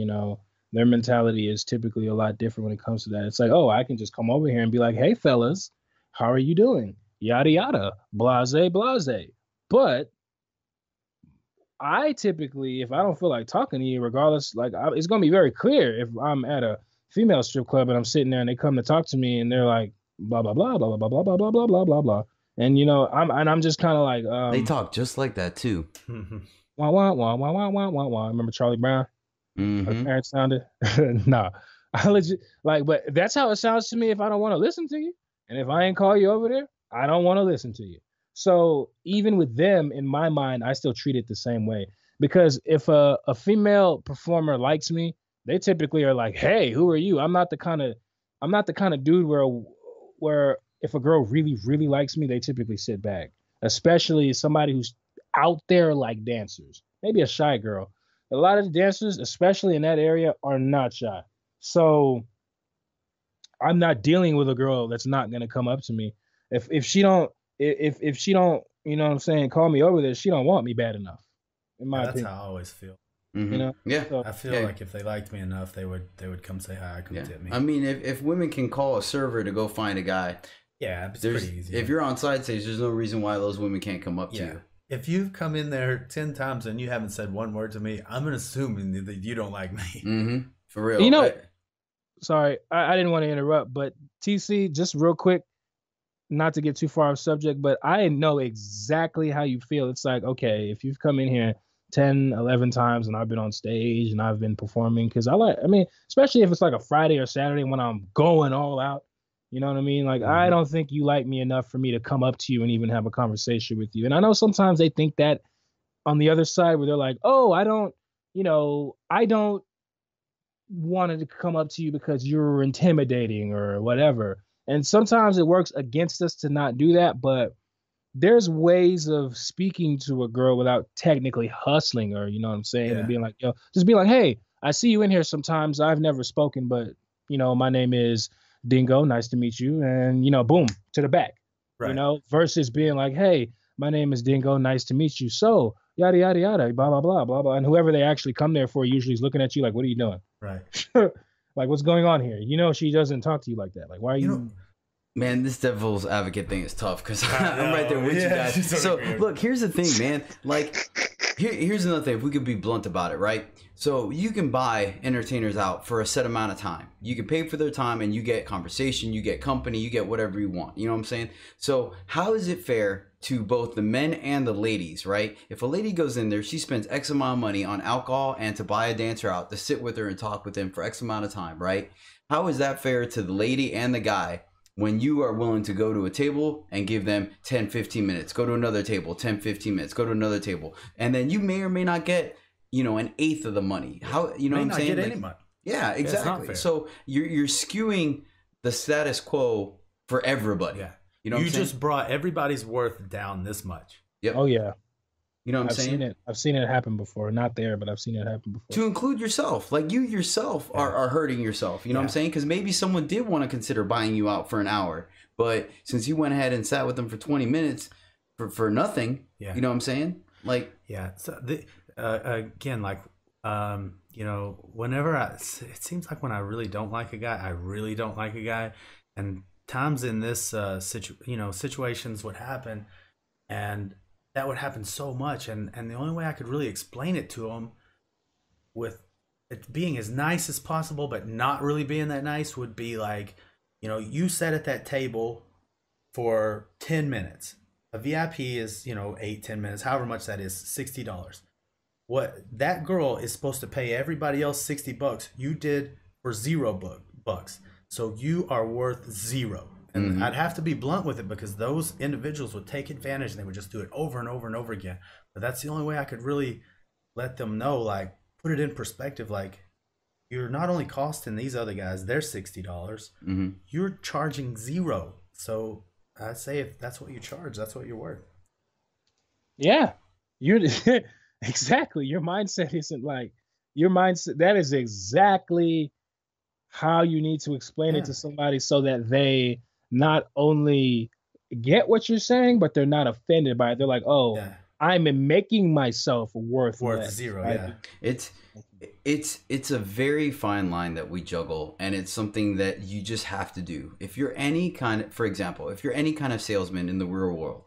their mentality is typically a lot different when it comes to that. It's like, oh, I can just come over here and be like, hey, fellas, how are you doing? Yada, yada, blase, blase. But I typically, if I don't feel like talking to you, regardless, it's going to be very clear if I'm at a female strip club and I'm sitting there and they come to talk to me and they're like, blah, blah, blah, blah, blah, blah, blah, blah, blah, blah, blah, blah. And, I'm just kind of like... they talk just like that, too. Wah, wah, wah, wah, wah, wah, wah, wah. Remember Charlie Brown? How his parents sounded? Nah. I legit, but that's how it sounds to me if I don't want to listen to you. And if I ain't call you over there, I don't want to listen to you. So even with them, in my mind, I still treat it the same way. Because if a female performer likes me, they typically are like, hey, who are you? I'm not the kind of dude where if a girl really, really likes me, they typically sit back. Especially somebody who's out there like dancers. Maybe a shy girl. A lot of the dancers, especially in that area, are not shy. So I'm not dealing with a girl that's not gonna come up to me. If she don't, you know what I'm saying, call me over there, she don't want me bad enough. In my opinion. That's how I always feel. Yeah. So, I feel like if they liked me enough, they would come say hi, come tip me. I mean, if women can call a server to go find a guy, it's pretty easy. If you're on side stage, there's no reason why those women can't come up to you. If you've come in there 10 times and you haven't said one word to me, I'm assuming that you don't like me. For real. Sorry, I didn't want to interrupt, but TC, just real quick, not to get too far off subject, but I know exactly how you feel. It's like, okay, if you've come in here 10, 11 times, and I've been on stage and I've been performing because I mean, especially if it's like a Friday or Saturday when I'm going all out. You know what I mean? Like, I don't think you like me enough for me to come up to you and even have a conversation with you. And I know sometimes they think that on the other side where they're like, oh, I don't wanted to come up to you because you're intimidating or whatever. And sometimes it works against us to not do that, but there's ways of speaking to a girl without technically hustling her, you know what I'm saying? And being like, yo, just be like, hey, I see you in here sometimes. I've never spoken, but my name is Dingo. Nice to meet you. And boom, to the back. Right. Versus being like, hey, my name is Dingo. Nice to meet you. So yada yada yada, blah blah blah blah blah. And whoever they actually come there for usually is looking at you like, what are you doing? Right. Like, what's going on here? She doesn't talk to you like that. Like, why are you? Man, this devil's advocate thing is tough because I'm right there with you guys. So look, here's the thing, man. Like, here's another thing. If we could be blunt about it, right? So you can buy entertainers out for a set amount of time. You can pay for their time and you get conversation, you get company, you get whatever you want. You know what I'm saying? So how is it fair to both the men and the ladies, right? If a lady goes in there, she spends X amount of money on alcohol and to buy a dancer out to sit with her and talk with him for X amount of time, right? How is that fair to the lady and the guy when you are willing to go to a table and give them 10, 15 minutes, go to another table, 10, 15 minutes, go to another table, and then you may or may not get, an eighth of the money. How, you know what I'm saying? Get any money. Yeah, exactly. Yeah, so you're skewing the status quo for everybody. Yeah. You know what I'm saying? Just brought everybody's worth down this much. Yep. Oh yeah. You know what I'm saying? I've seen it happen before. Not there, but I've seen it happen before. To include yourself. Like, you yourself are hurting yourself. You know what I'm saying? Because maybe someone did want to consider buying you out for an hour. But since you went ahead and sat with them for 20 minutes for nothing, you know what I'm saying? Like, So again, like, whenever it seems like when I really don't like a guy, I really don't like a guy. And times in this situations would happen, and that would happen so much, and the only way I could really explain it to him with it being as nice as possible but not really being that nice would be like, you sat at that table for 10 minutes. A VIP is 8-10 minutes, however much that is, $60. What that girl is supposed to pay everybody else $60, you did for $0. So you are worth zero. And I'd have to be blunt with it because those individuals would take advantage and they would just do it over and over and over again. But that's the only way I could really let them know, like, put it in perspective. Like, you're not only costing these other guys their $60, you're charging zero. So I'd say if that's what you charge, that's what you're worth. Yeah, you're exactly. Your mindset isn't like your mindset. That is exactly how you need to explain it to somebody so that they not only get what you're saying, but they're not offended by it. They're like, oh, I'm making myself worth zero. Right? It's a very fine line that we juggle, and it's something that you just have to do. If you're any kind of, for example, if you're any kind of salesman in the real world,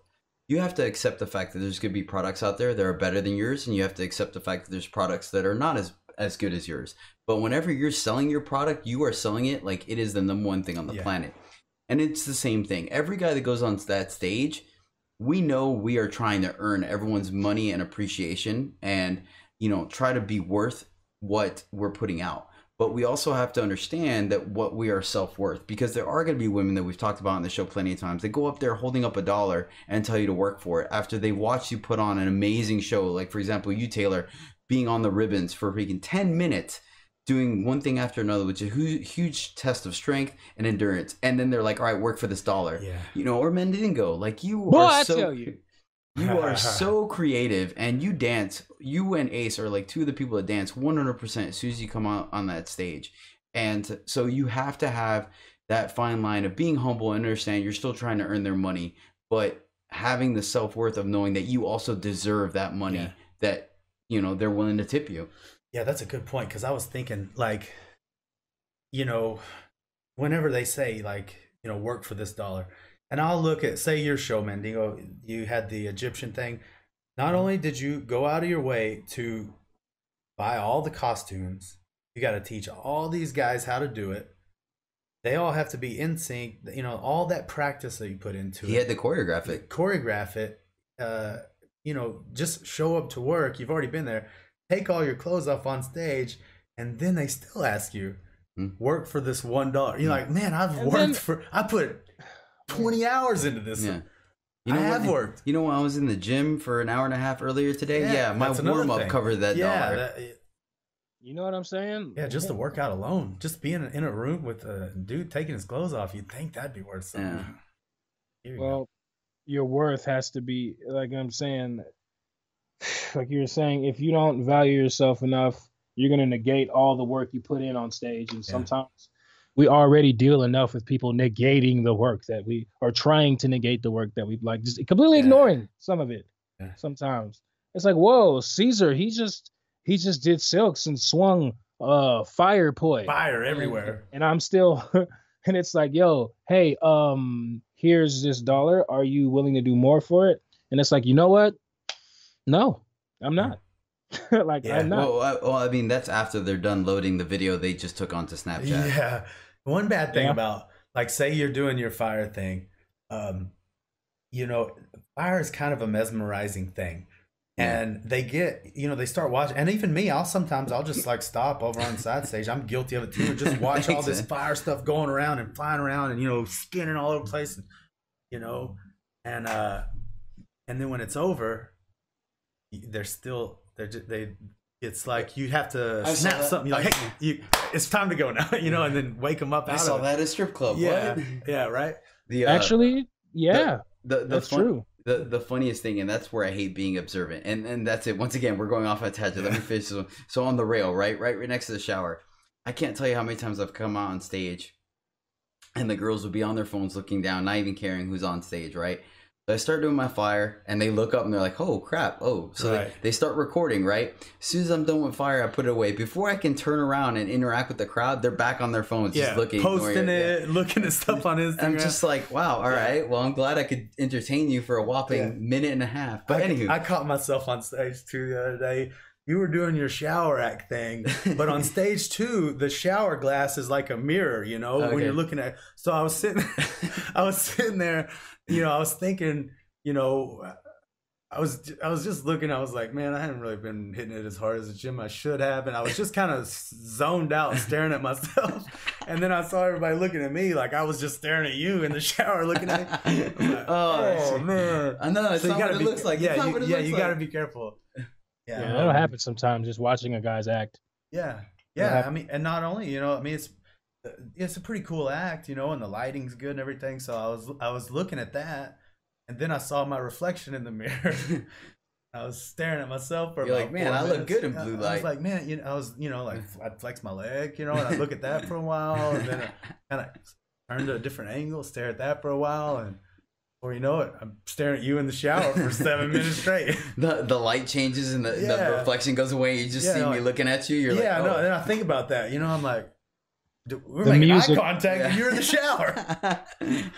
you have to accept the fact that there's going to be products out there that are better than yours, and you have to accept the fact that there's products that are not as good as yours. But whenever you're selling your product, you are selling it like it is the number one thing on the planet. And it's the same thing. Every guy that goes on that stage, we know we are trying to earn everyone's money and appreciation and, try to be worth what we're putting out. But we also have to understand that what we are self-worth, because there are going to be women that we've talked about on the show plenty of times. They go up there holding up $1 and tell you to work for it after they watch you put on an amazing show. Like, for example, you, Taylor, being on the ribbons for freaking 10 minutes, doing one thing after another, which is a huge test of strength and endurance. And then they're like, all right, work for this $1. Yeah. Or Mandingo. Like, you are so creative, and you dance. You and Ace are like two of the people that dance 100% as soon as you come out on that stage. And so you have to have that fine line of being humble and understand you're still trying to earn their money, but having the self-worth of knowing that you also deserve that money that, they're willing to tip you. Yeah, that's a good point, because I was thinking, like, whenever they say, like, work for this $1, and I'll look at, say, your show, Mandingo, you had the Egyptian thing. Not only did you go out of your way to buy all the costumes, you got to teach all these guys how to do it. They all have to be in sync, all that practice that you put into it. He had to choreograph it. just show up to work. You've already been there. Take all your clothes off on stage, and then they still ask you, work for this $1. You're like, man, I put 20 hours into this. Yeah. I have worked. You know, when I was in the gym for an hour and a half earlier today, my warm up covered that dollar. You know what I'm saying? Yeah, just the workout alone, just being in a room with a dude taking his clothes off, you'd think that'd be worth something. Well, your worth has to be, like I'm saying, like you were saying, if you don't value yourself enough, you're going to negate all the work you put in on stage. And sometimes we already deal enough with people negating the work that we are trying to negate the work that we like, just completely ignoring some of it. Sometimes it's like, whoa, Cesar, he just did silks and swung fire everywhere. And I'm still, and it's like, yo, hey, here's this $1. Are you willing to do more for it? And it's like, you know what? No, I'm not. I'm not. Well, I mean, that's after they're done loading the video they just took onto Snapchat. Yeah. One bad thing about, like, say you're doing your fire thing, fire is kind of a mesmerizing thing. And they get, they start watching. And even me, I'll just like stop over on the side stage. I'm guilty of it too. Just watch all this fire stuff going around and flying around and, skinning all over the place. And then when it's over, it's like you have to snap something. You're like, hey, it's time to go now, and then wake them up. I saw that at a strip club. Yeah. Yeah. Right. Actually, yeah, that's true. The funniest thing, and that's where I hate being observant, and that's it. Once again, we're going off a tangent. Let me finish this one. So on the rail, right next to the shower, I can't tell you how many times I've come out on stage, and the girls would be on their phones looking down, not even caring who's on stage, right? So I start doing my fire, and they look up, and they're like, oh, crap, oh. So they start recording, right? As soon as I'm done with fire, I put it away. Before I can turn around and interact with the crowd, they're back on their phones, just looking. Posting it, looking at stuff on Instagram. I'm just like, wow, all right. Well, I'm glad I could entertain you for a whopping minute and a half. But anywho. I caught myself on stage, too, the other day. You were doing your shower act thing, but on stage 2, the shower glass is like a mirror, when you're looking at. So I was sitting there, I was thinking, I was just looking. I was like, man, I haven't really been hitting it as hard as the gym I should have, and I was just kind of zoned out, staring at myself. And then I saw everybody looking at me like I was just staring at you in the shower, looking at me. Like, oh man, I know. It's so not what it looks like. Yeah, you got to be careful. Yeah, that'll happen sometimes. Just watching a guy's act. Yeah. I mean, and not only, it's a pretty cool act, and the lighting's good and everything. So I was looking at that, and then I saw my reflection in the mirror. I was staring at myself for You're like, man, I look good in blue light. I was like, man, I was, like, I'd flex my leg, and I'd look at that for a while, and then I kind of turn to a different angle, stare at that for a while, and before you know it, I'm staring at you in the shower for 7 minutes straight. The light changes and the reflection goes away. You just see me looking at you. You're like, oh. No, and I think about that. I'm like, we're making eye contact and you're in the shower.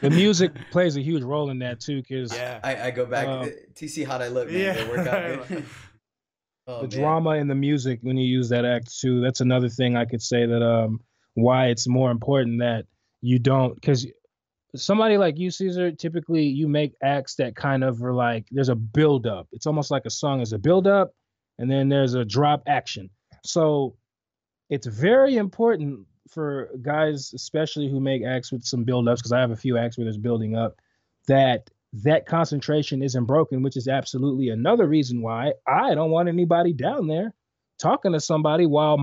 The music plays a huge role in that too, because I go back. TC, how'd I look? Man? They work out good. The drama in the music when you use that act too. That's another thing I could say that why it's more important that you don't, because somebody like you, Cesar, typically you make acts that kind of are like, there's a build up. It's almost like a song is a build up and then there's a drop action. So it's very important for guys, especially who make acts with some build ups, because I have a few acts where there's building up, that concentration isn't broken, which is absolutely another reason why I don't want anybody down there talking to somebody while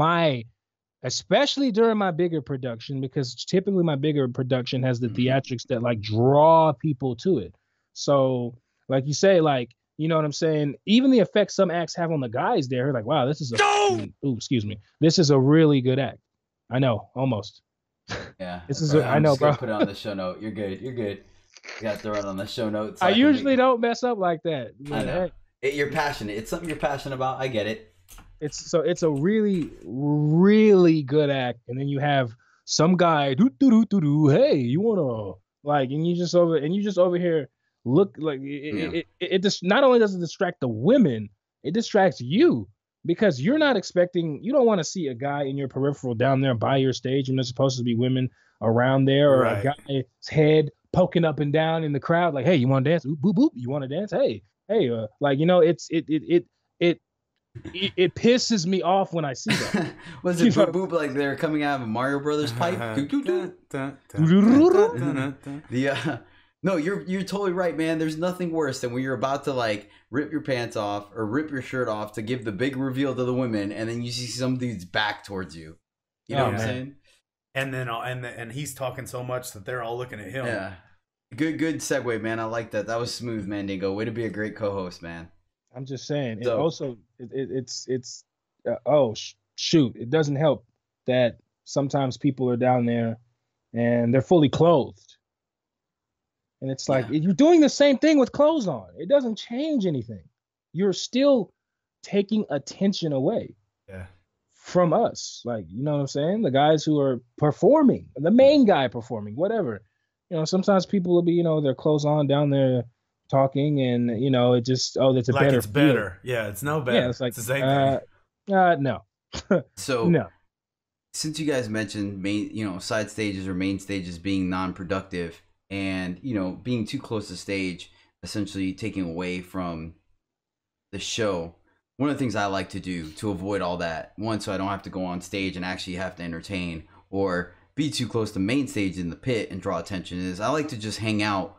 especially during my bigger production, because typically my bigger production has the theatrics that like draw people to it. So like you say, like, you know what I'm saying? Even the effect some acts have on the guys there, like, wow, this is this is a really good act. I know, almost. Yeah. I know, bro. Put it on the show note. You're good. You got to throw it on the show notes. I usually don't mess up like that. I know. You're passionate. It's something you're passionate about. I get it. It's a really, really good act, and then you have some guy hey, you wanna like, and you just over here look like it just not only does it distract the women, it distracts you, because you're not expecting, you don't want to see a guy in your peripheral down there by your stage, and there's supposed to be women around there, or a guy's head poking up and down in the crowd like, hey, you want to dance? Boop boop boop. You want to dance? Hey, Hey, like it pisses me off when I see that. Was it boop boop like they're coming out of a Mario Brothers pipe? The no, you're totally right, man. There's nothing worse than when you're about to like rip your pants off or rip your shirt off to give the big reveal to the women, and then you see some dude's back towards you. You know what I'm saying? And then and he's talking so much that they're all looking at him. Yeah. Good segue, man. I like that. That was smooth, Mandingo. Way to be a great co-host, man. I'm just saying. So- And also, it's shoot. It doesn't help that sometimes people are down there and they're fully clothed, and it's like you're doing the same thing with clothes on. It doesn't change anything. You're still taking attention away from us. Like, you know what I'm saying? The guys who are performing, the main guy performing, whatever. You know, sometimes people will be, their clothes on down there talking, and it just that's a like better. It's better. Yeah, it's no better. Yeah, it's like it's the same thing. No. So no. Since you guys mentioned side stages or main stages being non-productive, and being too close to stage, essentially taking away from the show. One of the things I like to do to avoid all that, one, so I don't have to go on stage and actually have to entertain or be too close to main stage in the pit and draw attention, is I like to just hang out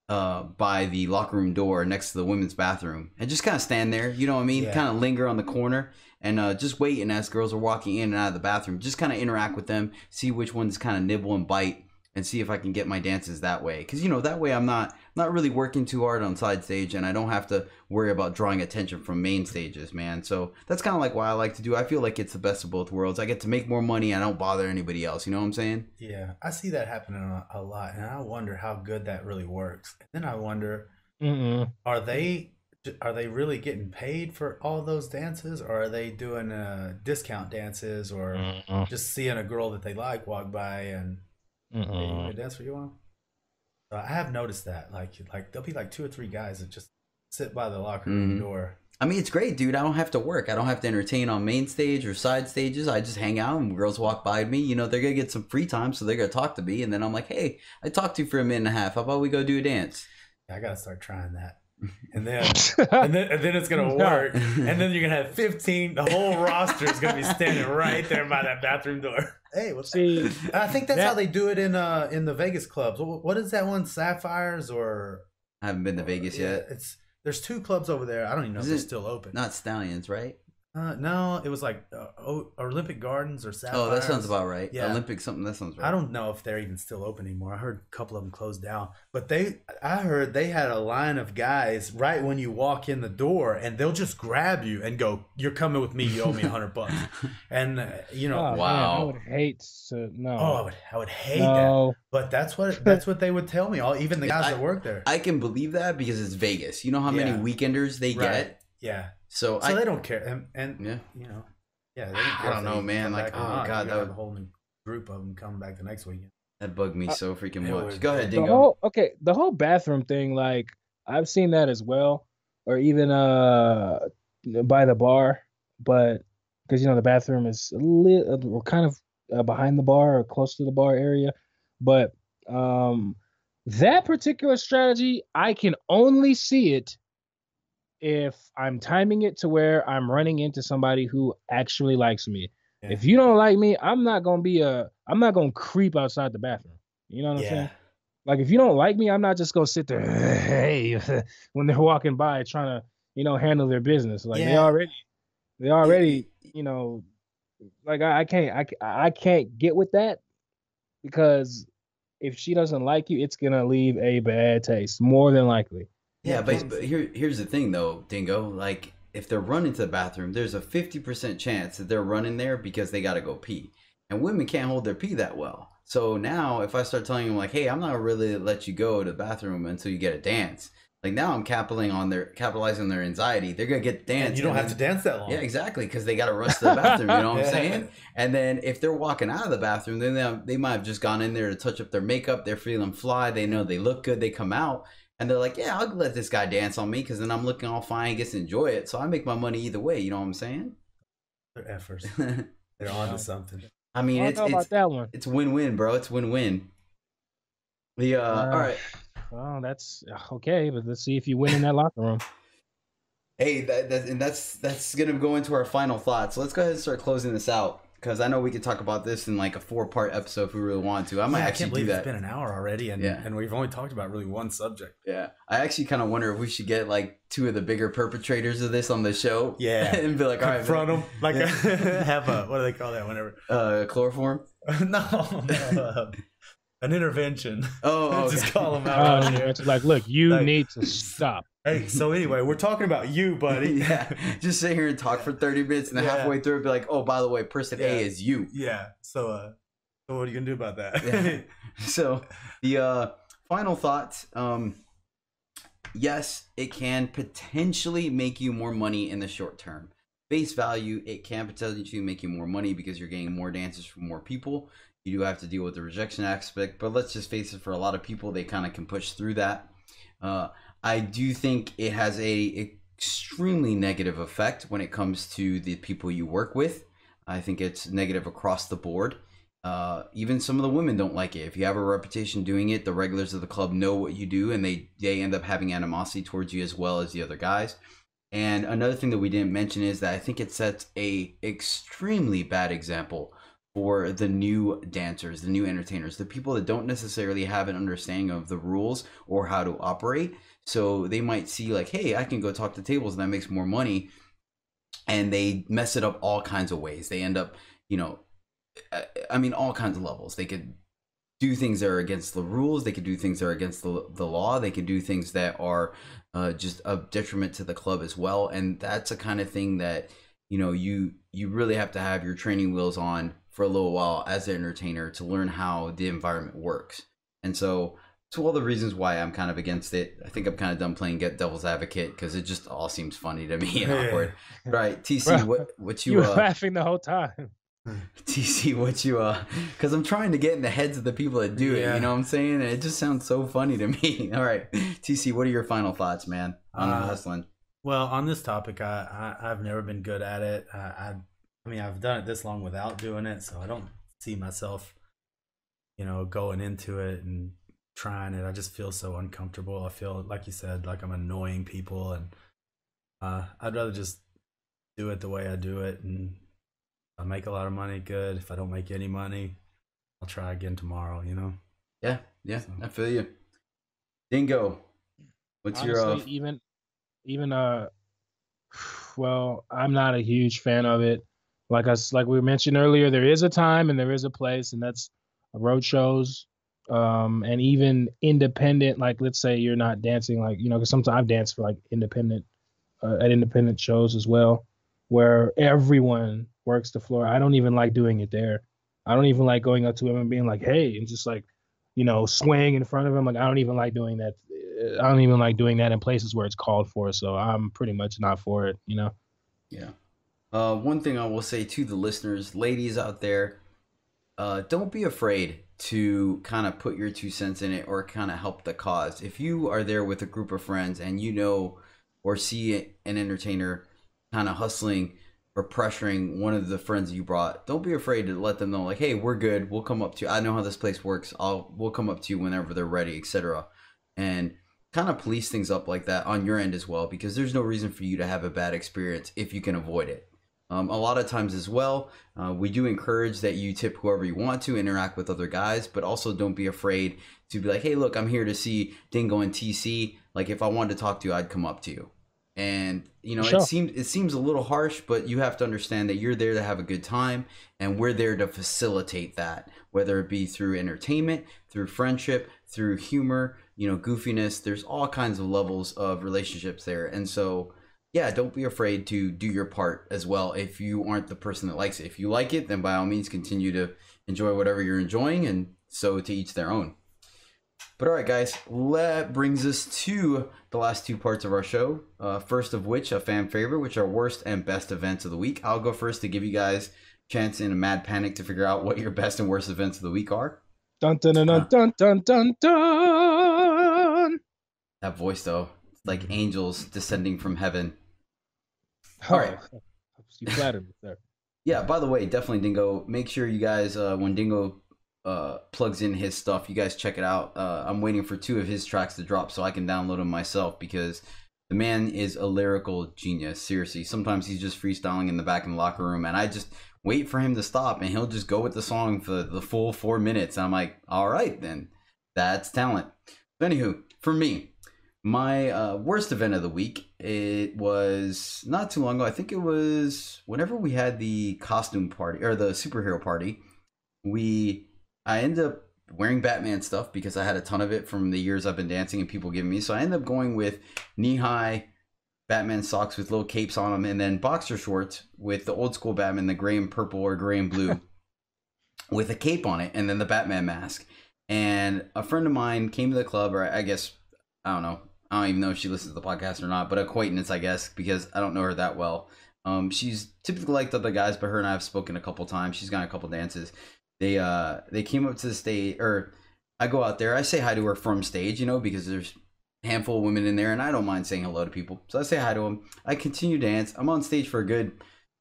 by the locker room door next to the women's bathroom and just kind of stand there, you know what I mean? Kind of linger on the corner and just wait, and as girls are walking in and out of the bathroom, just kind of interact with them, see which ones kind of nibble and bite, and see if I can get my dances that way. Because, that way I'm not really working too hard on side stage, and I don't have to worry about drawing attention from main stages, man. So that's kind of like why I like to do. I feel like it's the best of both worlds. I get to make more money. I don't bother anybody else. You know what I'm saying? Yeah, I see that happening a lot, and I wonder how good that really works. And then I wonder, are they really getting paid for all those dances, or are they doing discount dances, or just seeing a girl that they like walk by and hey, you want to dance for you on? I have noticed that, like there'll be like 2 or 3 guys that just sit by the locker room door. I mean, it's great, dude. I don't have to work. I don't have to entertain on main stage or side stages. I just hang out and girls walk by me. They're going to get some free time, so they're going to talk to me. And then I'm like, hey, I talked to you for a minute and a half. How about we go do a dance? Yeah, I got to start trying that. And then it's going to work. And then you're going to have 15. The whole roster is going to be standing right there by that bathroom door. Hey, what's See, I think that's how they do it in the Vegas clubs. What is that one? Sapphires or? I haven't been to Vegas yet. There's 2 clubs over there. I don't even know if they're still open. Not Stallions, right? No, it was like Olympic Gardens or Sapphires. Oh, that sounds about right. Yeah. Olympic something, that sounds right. I don't know if they're even still open anymore. I heard a couple of them closed down. But I heard they had a line of guys right when you walk in the door, and they'll just grab you and go, "You're coming with me. You owe me $100." And wow, man, I would hate to know. Oh, I would hate that. But that's what they would tell me. Even the guys that work there. I can believe that because it's Vegas. You know how many weekenders they get? Yeah. So they don't care, and they don't care. I don't know, man. Like, oh god, that would a whole new group of them coming back the next weekend. That bugged me so freaking much. Go ahead, Dingo. The whole bathroom thing, like I've seen that as well, or even by the bar, but because the bathroom is we're kind of behind the bar or close to the bar area, but that particular strategy, I can only see it if I'm timing it to where I'm running into somebody who actually likes me. Yeah. If you don't like me, I'm not gonna creep outside the bathroom. You know what I'm saying? Like, if you don't like me, I'm not just gonna sit there, hey, when they're walking by trying to, handle their business. Like they already, like I can't get with that, because if she doesn't like you, it's gonna leave a bad taste, more than likely. Yeah, but here's the thing though, Dingo. Like, if they're running to the bathroom, there's a 50% chance that they're running there because they gotta go pee. And women can't hold their pee that well. So now if I start telling them like, hey, I'm not really gonna let you go to the bathroom until you get a dance. Like, now I'm capitalizing on their anxiety. They're gonna get dance. And you don't have to dance that long. Yeah, exactly, because they gotta rush to the bathroom. You know what I'm saying? And then if they're walking out of the bathroom, then they might have just gone in there to touch up their makeup. They're feeling fly. They know they look good. They come out. And they're like, yeah, I'll let this guy dance on me because then I'm looking all fine, gets to enjoy it. So I make my money either way. You know what I'm saying? They're effers. They're on to something. I mean, it's win-win, bro. It's win-win. All right. Well, that's okay, but let's see if you win in that locker room. Hey, that's gonna go into our final thoughts. So let's go ahead and start closing this out, because I know we could talk about this in like a 4-part episode if we really want to. I might actually can't believe do that. It's been an hour already, and we've only talked about really one subject. Yeah, I actually kind of wonder if we should get like 2 of the bigger perpetrators of this on the show. Yeah, and be like, all right, confront them, like have a, what do they call that? Whenever chloroform. no. An intervention. Oh, okay. Just call them out. It's like, look, you need to stop. Hey, so anyway, we're talking about you, buddy. Yeah, just sit here and talk for 30 minutes, and then halfway through, be like, oh, by the way, person A is you. Yeah. So what are you gonna do about that? Yeah. So the final thoughts. Yes, it can potentially make you more money in the short term. Face value, it can potentially make you more money because you're getting more dances from more people. You do have to deal with the rejection aspect, but let's just face it, for a lot of people, they kind of can push through that. I do think it has a extremely negative effect when it comes to the people you work with. I think it's negative across the board. Even some of the women don't like it. If you have a reputation doing it, the regulars of the club know what you do, and they end up having animosity towards you as well as the other guys. And another thing that we didn't mention is that I think it sets a extremely bad example for the new dancers, the new entertainers, the people that don't necessarily have an understanding of the rules or how to operate. So they might see like, hey, I can go talk to tables and that makes more money. And they mess it up all kinds of ways. They end up, all kinds of levels. They could do things that are against the rules. They could do things that are against the law. They could do things that are just a detriment to the club as well. And that's a kind of thing that, you really have to have your training wheels on for a little while as an entertainer to learn how the environment works. And so it's all the reasons why I'm kind of against it. I think I'm kind of done playing get devil's advocate because it just all seems funny to me and awkward. Right, TC, what you were laughing the whole time. TC, what you because I'm trying to get in the heads of the people that do it, you know what I'm saying? And it just sounds so funny to me. All right, TC, what are your final thoughts, man, on hustling? Well, on this topic, I've never been good at it. I've done it this long without doing it, so I don't see myself, going into it and trying it. I just feel so uncomfortable. I feel, like you said, like I'm annoying people, and I'd rather just do it the way I do it. And if I make a lot of money, good. If I don't make any money, I'll try again tomorrow, Yeah, so. I feel you. Dingo, what's honestly, your... well, I'm not a huge fan of it. Like we mentioned earlier, there is a time and there is a place, and that's road shows, and even independent. Like, let's say you're not dancing, like, because sometimes I've danced for like independent at independent shows as well, where everyone works the floor. I don't even like doing it there. I don't even like going up to him and being like, hey, and just like, swaying in front of him. Like, I don't even like doing that. I don't even like doing that in places where it's called for. So I'm pretty much not for it, Yeah. One thing I will say to the listeners, ladies out there, don't be afraid to kind of put your 2 cents in it or kind of help the cause. If you are there with a group of friends and or see an entertainer kind of hustling or pressuring one of the friends you brought, don't be afraid to let them know, like, hey, we're good. We'll come up to you. I know how this place works. We'll come up to you whenever they're ready, etc. And kind of police things up like that on your end as well, because there's no reason for you to have a bad experience if you can avoid it. A lot of times as well, we do encourage that you tip whoever you want to, interact with other guys, but also don't be afraid to be like, hey, look, I'm here to see Dingo and TC. Like, if I wanted to talk to you, I'd come up to you. And, sure. It seems a little harsh, but you have to understand that you're there to have a good time, and we're there to facilitate that, whether it be through entertainment, through friendship, through humor, goofiness. There's all kinds of levels of relationships there. And so, yeah, don't be afraid to do your part as well if you aren't the person that likes it. If you like it, then by all means continue to enjoy whatever you're enjoying, and so to each their own. But all right, guys, that brings us to the last 2 parts of our show. First of which, a fan favorite, which are worst and best events of the week. I'll go first to give you guys a chance in a mad panic to figure out what your best and worst events of the week are. Dun dun dun dun dun dun dun. That voice, though, it's like angels descending from heaven. Oh, all right. You flattered me there. Yeah, by the way, definitely, Dingo, make sure you guys, when Dingo plugs in his stuff, you guys check it out. I'm waiting for 2 of his tracks to drop so I can download them myself, because The man is a lyrical genius. Seriously, sometimes he's just freestyling in the back in the locker room, and I just wait for him to stop, and he'll just go with the song for the full 4 minutes. And I'm like, all right, then, that's talent. But anywho, for me, my worst event of the week, it was not too long ago. I think it was whenever we had the costume party or the superhero party. I ended up wearing Batman stuff because I had a ton of it from the years I've been dancing and people giving me. So I ended up going with knee-high Batman socks with little capes on them, and then boxer shorts with the old school Batman, the gray and purple or gray and blue with a cape on it, and then the Batman mask. And a friend of mine came to the club, or I guess, I don't know. I don't even know if she listens to the podcast or not, but acquaintance, I guess, because I don't know her that well. She's typically like the other guys, but her and I have spoken a couple times. She's gone a couple dances. They came up to the stage, or I go out there. I say hi to her from stage, because there's a handful of women in there, and I don't mind saying hello to people. So I say hi to them. I continue to dance. I'm on stage for a good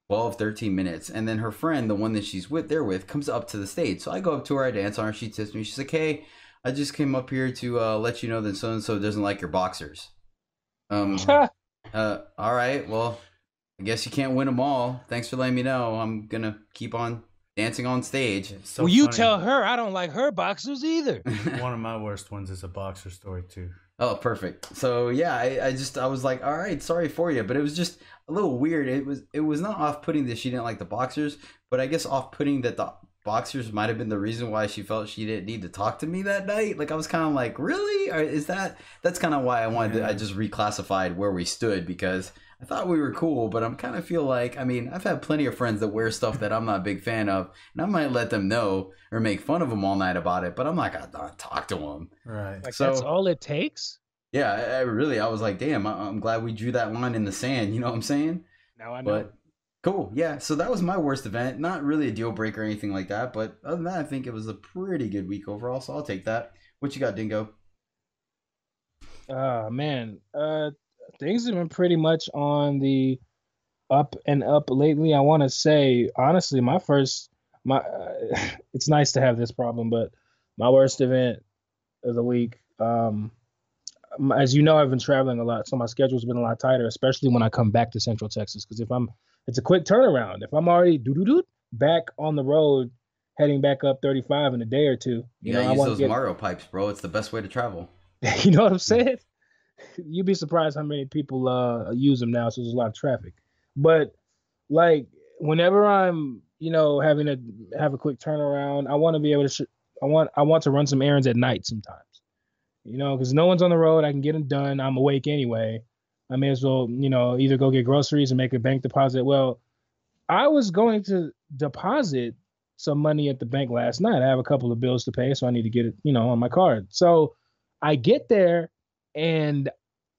12, 13 minutes. And then her friend, the one that she's there with, comes up to the stage. So I go up to her, I dance on her. She tips me. She's like, hey, I just came up here to let you know that so-and-so doesn't like your boxers. All right, well, I guess you can't win them all. Thanks for letting me know. I'm going to keep on dancing on stage. So well, you funny. tell her I don't like her boxers either. One of my worst ones is a boxer story too. Oh, perfect. So yeah, I was like, all right, sorry for you, but it was just a little weird. It was not off-putting that she didn't like the boxers, but I guess off-putting that the boxers might have been the reason why she felt she didn't need to talk to me that night. Like I was kind of like, really? Or that's kind of why I wanted to, I just reclassified where we stood, because I thought we were cool, but I'm kind of feel like, I've had plenty of friends that wear stuff that I'm not a big fan of, and I might let them know or make fun of them all night about it, but I'm not gonna talk to them. Right. Like, So that's all it takes? yeah, I was like, damn, I'm glad we drew that line in the sand. You know what I'm saying? Now I know. But cool, yeah. So that was my worst event. Not really a deal breaker or anything like that, but other than that, I think it was a pretty good week overall. So I'll take that. What you got, Dingo? Man, things have been pretty much on the up and up lately. I want to say, honestly, it's nice to have this problem, but my worst event of the week, as you know, I've been traveling a lot, so my schedule's been a lot tighter, especially when I come back to Central Texas. Because it's a quick turnaround. If I'm already back on the road, heading back up 35 in a day or two, You gotta use those Mario pipes, bro. It's the best way to travel. You know what I'm saying? You'd be surprised how many people use them now. So there's a lot of traffic. But like whenever I'm, having to have a quick turnaround, I want to be able to. I want to run some errands at night sometimes. Because no one's on the road. I can get them done. I'm awake anyway. I may as well, either go get groceries and make a bank deposit. Well, I was going to deposit some money at the bank last night. I have a couple of bills to pay, so I need to get it, on my card. So I get there, and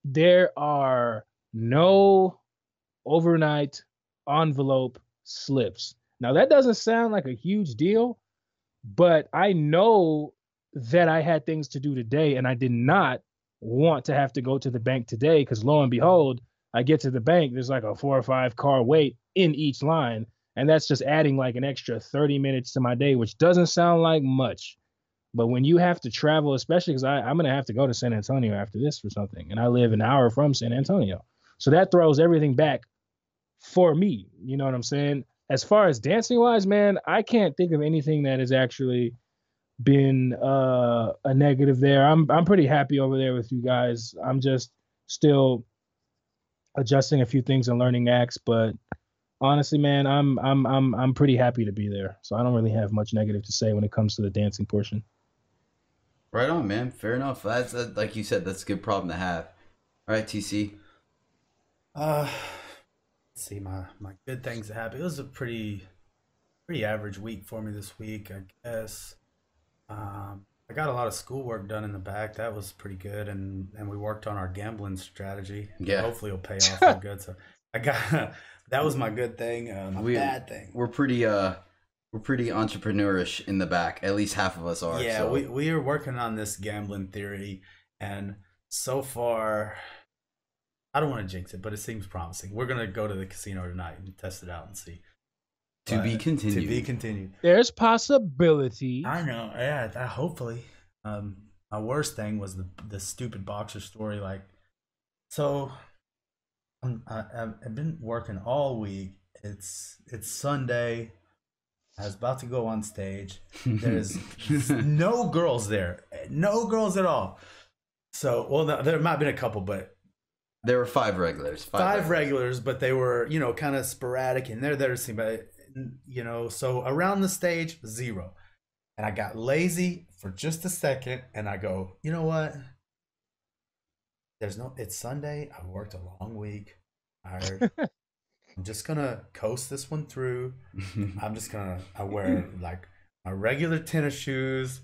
there are no overnight envelope slips. Now, that doesn't sound like a huge deal, but I know that I had things to do today, and I did not want to have to go to the bank today, because lo and behold, I get to the bank, there's like a 4 or 5 car wait in each line, and that's just adding like an extra 30 minutes to my day, which doesn't sound like much. But when you have to travel, especially because I'm going to have to go to San Antonio after this for something, and I live an hour from San Antonio. So that throws everything back for me. You know what I'm saying? As far as dancing wise, man, I can't think of anything that has actually been a negative there. I'm pretty happy over there with you guys. I'm just still adjusting a few things and learning acts, but honestly, man, I'm pretty happy to be there. So I don't really have much negative to say when it comes to the dancing portion. Right on, man. Fair enough. That's like you said, that's a good problem to have. All right, TC. Let's see, my good things that happened. It was a pretty average week for me this week, I guess. I got a lot of schoolwork done in the back. That was pretty good, and we worked on our gambling strategy. Yeah. Hopefully it'll pay off real good. So I got that was my good thing. My bad thing. We're pretty entrepreneurish in the back. At least half of us are. Yeah, so. we are working on this gambling theory, and so far, I don't want to jinx it, but it seems promising. We're gonna go to the casino tonight and test it out and see. To be continued. To be continued. There's possibility. I know. Yeah. Hopefully. My worst thing was the stupid boxer story. Like, so I've been working all week. It's Sunday. I was about to go on stage. There's no girls there. No girls at all. So, well, no, there might have been a couple, but there were 5 regulars. Five regulars, but they were, you know, kind of sporadic, and they're there to see, but, you know, so around the stage, 0. And I got lazy for just a second, and I go, you know what? It's Sunday. I worked a long week. Tired. I'm just gonna coast this one through. I wear like my regular tennis shoes.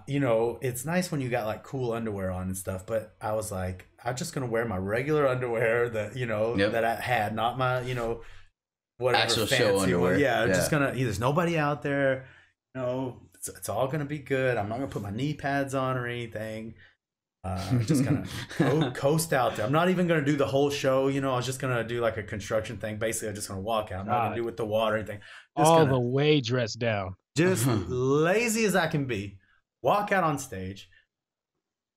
You know, it's nice when you got like cool underwear on and stuff, but I was like, I'm just gonna wear my regular underwear that, you know, that I had, not my, you know, whatever actual fancy show underwear. one. Yeah, I'm just gonna, there's nobody out there, you know, it's all gonna be good. I'm not gonna put my knee pads on or anything. I'm just gonna coast out there. I'm not even gonna do the whole show, you know. I was just gonna do like a construction thing. Basically, I'm just gonna walk out. I'm not gonna do with the water or anything. All the way dressed down. Just lazy as I can be. Walk out on stage.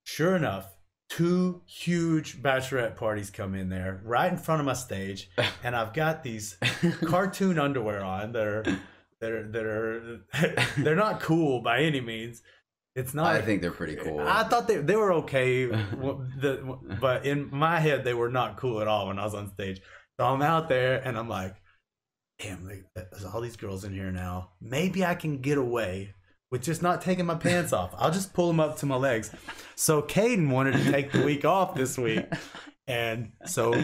Sure enough, 2 huge bachelorette parties come in there right in front of my stage, and I've got these cartoon underwear on that are they're not cool by any means. It's not. I think they're pretty cool. I thought they were okay, but in my head they were not cool at all when I was on stage. So I'm out there and I'm like, damn, there's all these girls in here now. Maybe I can get away with just not taking my pants off. I'll just pull them up to my legs. So Caden wanted to take the week off this week, and so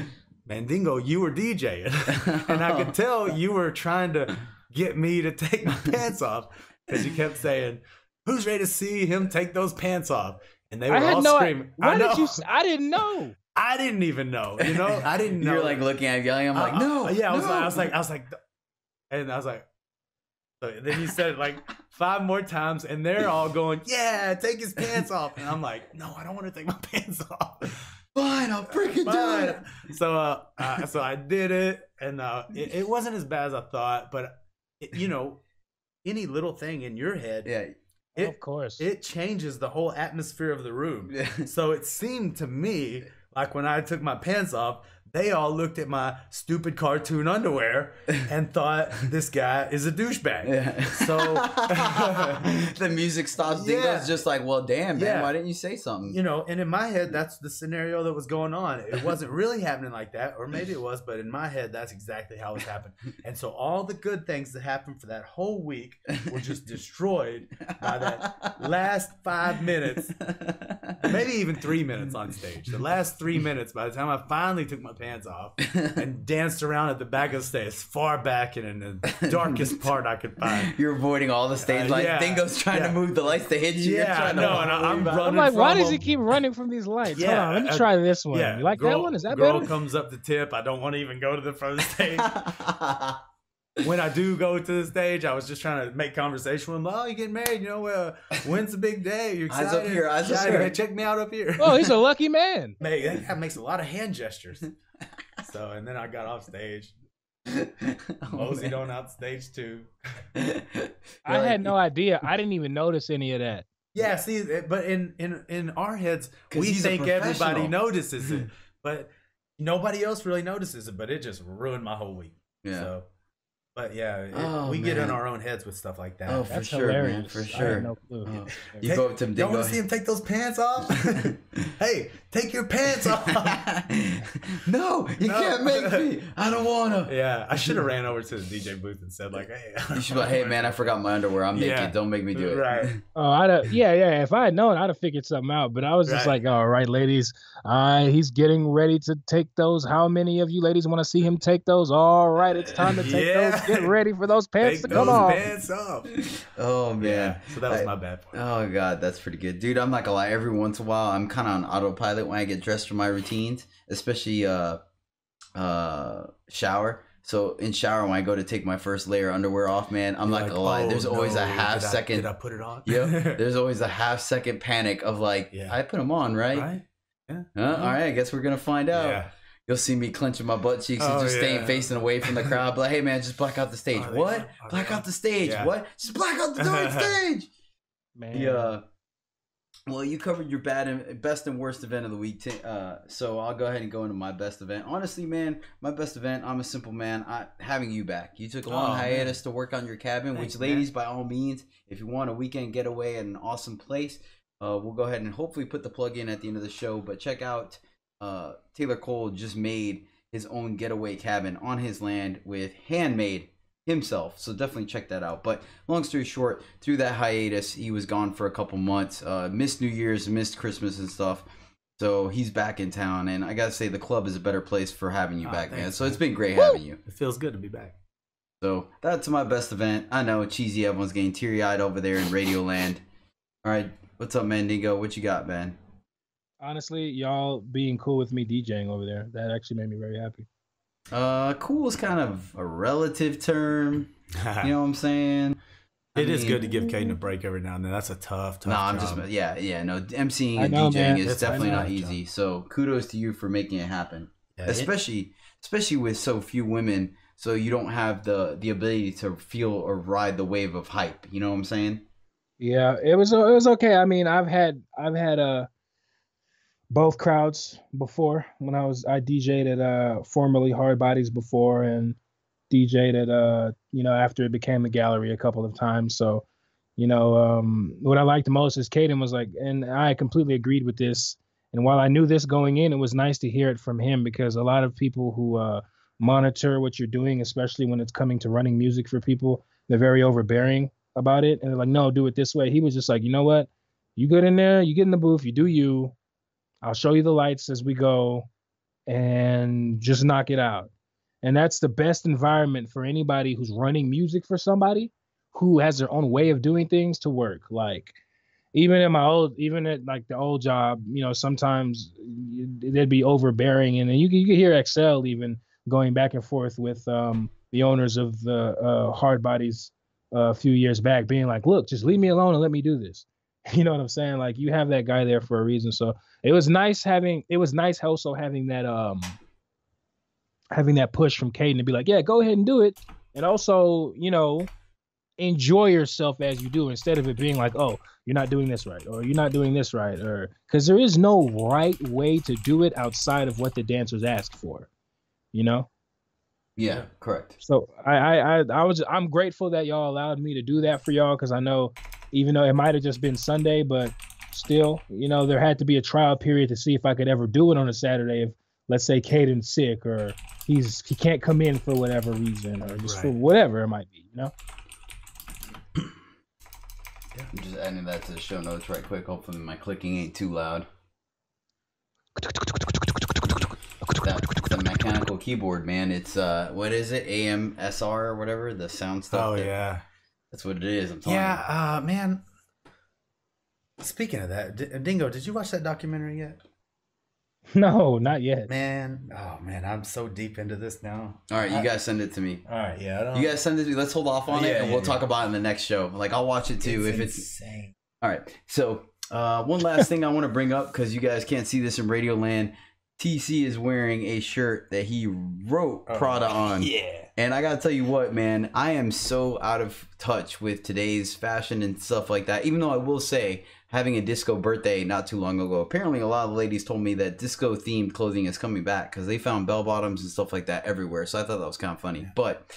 Mandingo, you were DJing, and I could tell you were trying to get me to take my pants off because you kept saying, who's ready to see him take those pants off? And they were all screaming. I didn't know. I didn't even know. You know, I didn't know. You're like looking at yelling. I'm like, no. Yeah, I was like, so then he said it like 5 more times, and they're all going, yeah, take his pants off. And I'm like, no, I don't want to take my pants off. Fine, I'll freaking do it. So I did it, and it wasn't as bad as I thought, but you know, any little thing in your head, of course, it changes the whole atmosphere of the room. So it seemed to me like when I took my pants off, they all looked at my stupid cartoon underwear and thought this guy is a douchebag. Yeah. So the music stops. Dingo's just like, well, damn, man, why didn't you say something? You know, and in my head, that's the scenario that was going on. It wasn't really happening like that, or maybe it was, but in my head, that's exactly how it happened. And so all the good things that happened for that whole week were just destroyed by that last 5 minutes, maybe even 3 minutes on stage. The last 3 minutes, by the time I finally took my pants off and danced around at the back of the stage, as far back and in the darkest part I could find. You're avoiding all the stage lights. Dingo's trying to move the lights to hit you. Yeah, and I'm running. I'm like, why does he keep running from these lights? Hold on, let me try this one. You like that one? Is that better? Girl comes up the tip. I don't want to even go to the front of the stage. When I do go to the stage, I was just trying to make conversation with him. Oh, you getting married? You know, when's the big day? You excited? Eyes up here, eyes up here. Hey, check me out up here. Oh, he's a lucky man. Man, that guy makes a lot of hand gestures. So, and then I got off stage. Moseyed on out stage 2. I had no idea. I didn't even notice any of that. Yeah, see, but in our heads, we think everybody notices it, but nobody else really notices it. But it just ruined my whole week. Yeah. So, but yeah, we get in our own heads with stuff like that. Oh, for sure, hilarious. Man, for sure. I had no clue. You go up to Mandingo. Don't want to see him take those pants off? Hey, take your pants off. No, you can't make me. I don't want to. Yeah, I should have ran over to the DJ booth and said like, hey. You should be like, hey, man, I forgot my underwear. I'm naked. Don't make me do it. Right. Oh, yeah. If I had known, I'd have figured something out. But I was just like, all right, ladies, he's getting ready to take those. How many of you ladies want to see him take those? All right, it's time to take those. Get ready for those pants to come off. Pants off. Oh man. Yeah, so that was my bad part. Oh god, that's pretty good, dude. I'm not gonna lie. Every once in a while, I'm kind of on autopilot when I get dressed for my routines, especially shower. So in shower, when I go to take my first layer of underwear off, man, I'm not gonna lie. There's always a half second. Did I put it on? Yep. There's always a half second panic of like, I put them on, right? Right. Yeah. All right. I guess we're gonna find out. Yeah. You'll see me clenching my butt cheeks and just staying facing away from the crowd. But like, hey, man, just black out the stage. What? Black out the stage. What? Just black out the darn stage. Man. Well, you covered your best and worst event of the week, so I'll go ahead and go into my best event. Honestly, man, my best event, I'm a simple man. Having you back. You took a long hiatus to work on your cabin, which, ladies, by all means, if you want a weekend getaway at an awesome place, we'll go ahead and hopefully put the plug in at the end of the show. But check out Taylor Cole just made his own getaway cabin on his land with handmade himself, so definitely check that out. But long story short, through that hiatus, he was gone for a couple months, missed New Year's, missed Christmas and stuff, so he's back in town, and I gotta say the club is a better place for having you back, thanks, man. So it's been great having you. It feels good to be back. So that's my best event. I know, cheesy, everyone's getting teary-eyed over there in Radioland. All right, what's up, Mandingo? What you got, man? Honestly, y'all being cool with me DJing over there, that actually made me very happy. Cool is kind of a relative term. You know what I'm saying? It is good to give Caden a break every now and then. That's a tough job. I'm just, no, MCing and DJing is definitely not easy. So kudos to you for making it happen. Yeah, especially with so few women, so you don't have the ability to feel or ride the wave of hype. You know what I'm saying? Yeah, it was okay. I mean, I've had both crowds before. When I DJ'd at formerly Hard Bodies before, and DJ'd at after it became the gallery a couple of times. So, what I liked the most is Caden was like, and I completely agreed with this. And while I knew this going in, it was nice to hear it from him, because a lot of people who monitor what you're doing, especially when it's coming to running music for people, they're very overbearing about it. And they're like, no, do it this way. He was just like, you know what? You get in there, you get in the booth, you do you. I'll show you the lights as we go, and just knock it out. And that's the best environment for anybody who's running music for somebody who has their own way of doing things to work. Like, even at like the old job, sometimes they'd be overbearing, and then you could hear Excel even going back and forth with the owners of the Hard Bodies a few years back, being like, look, just leave me alone and let me do this. You know what I'm saying? Like, you have that guy there for a reason. So it was nice also having that push from Caden to be like, yeah, go ahead and do it. And also, enjoy yourself as you do, instead of it being like, oh, you're not doing this right, or you're not doing this right, or because there is no right way to do it outside of what the dancers asked for, Yeah, correct. So I'm grateful that y'all allowed me to do that for y'all, because I know, even though it might have just been Sunday, but still, there had to be a trial period to see if I could ever do it on a Saturday. If, let's say, Caden's sick, or he can't come in for whatever reason, or just for whatever it might be, I'm just adding that to the show notes right quick. Hopefully my clicking ain't too loud. The mechanical keyboard, man. It's what is it? AMSR or whatever, the sound stuff. Oh yeah, that's what it is. I'm telling you. Man. Speaking of that, Dingo, did you watch that documentary yet? No, not yet. Man, I'm so deep into this now. All right, you guys send it to me. All right, yeah. You guys send it to me. Let's hold off on it, and we'll talk about it in the next show. Like, I'll watch it too if it's insane. All right, so one last thing I want to bring up, because you guys can't see this in Radio Land. TC is wearing a shirt that he wrote Prada on. Yeah. And I gotta tell you what, man, I am so out of touch with today's fashion and stuff like that. Even though I will say, having a disco birthday not too long ago, apparently a lot of ladies told me that disco themed clothing is coming back, because they found bell bottoms and stuff like that everywhere. So I thought that was kind of funny. But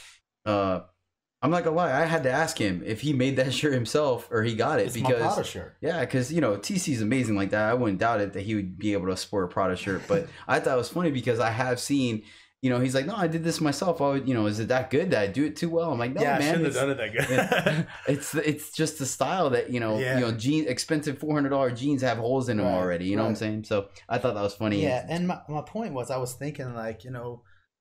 I'm not gonna lie, I had to ask him if he made that shirt himself or he got it. It's because my Prada shirt. Yeah, because TC's amazing like that. I wouldn't doubt it that he would be able to sport a Prada shirt. But I thought it was funny because I have seen, he's like, no, I did this myself. I would, is it that good? Did I do it too well? I'm like, no, man, I shouldn't have done it that good. it's just the style that jeans, expensive $400 jeans have holes in them already. You know what I'm saying? So I thought that was funny. Yeah, and my point was, I was thinking like,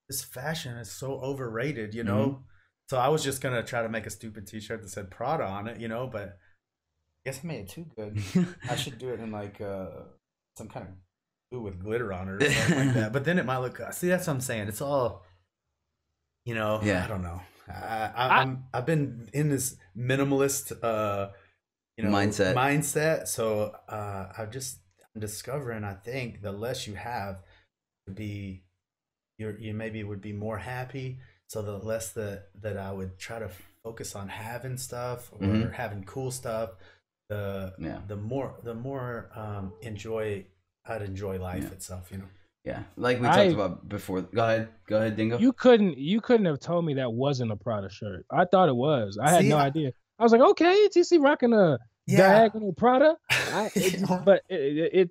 this fashion is so overrated. Mm-hmm. So I was just gonna try to make a stupid T-shirt that said Prada on it, but I guess I made it too good. I should do it in like some kind of blue with glitter on it or something like that. But then it might look. See, that's what I'm saying. It's all, I don't know. I've been in this minimalist, mindset. So I'm discovering. I think the less you have, you maybe would be more happy. So the less that I would try to focus on having stuff or having cool stuff, the more I'd enjoy life itself, you know. Yeah, like we talked about before. Go ahead, Dingo. You couldn't have told me that wasn't a Prada shirt. I thought it was. I had no idea. I was like, okay, TC rocking a diagonal Prada. But it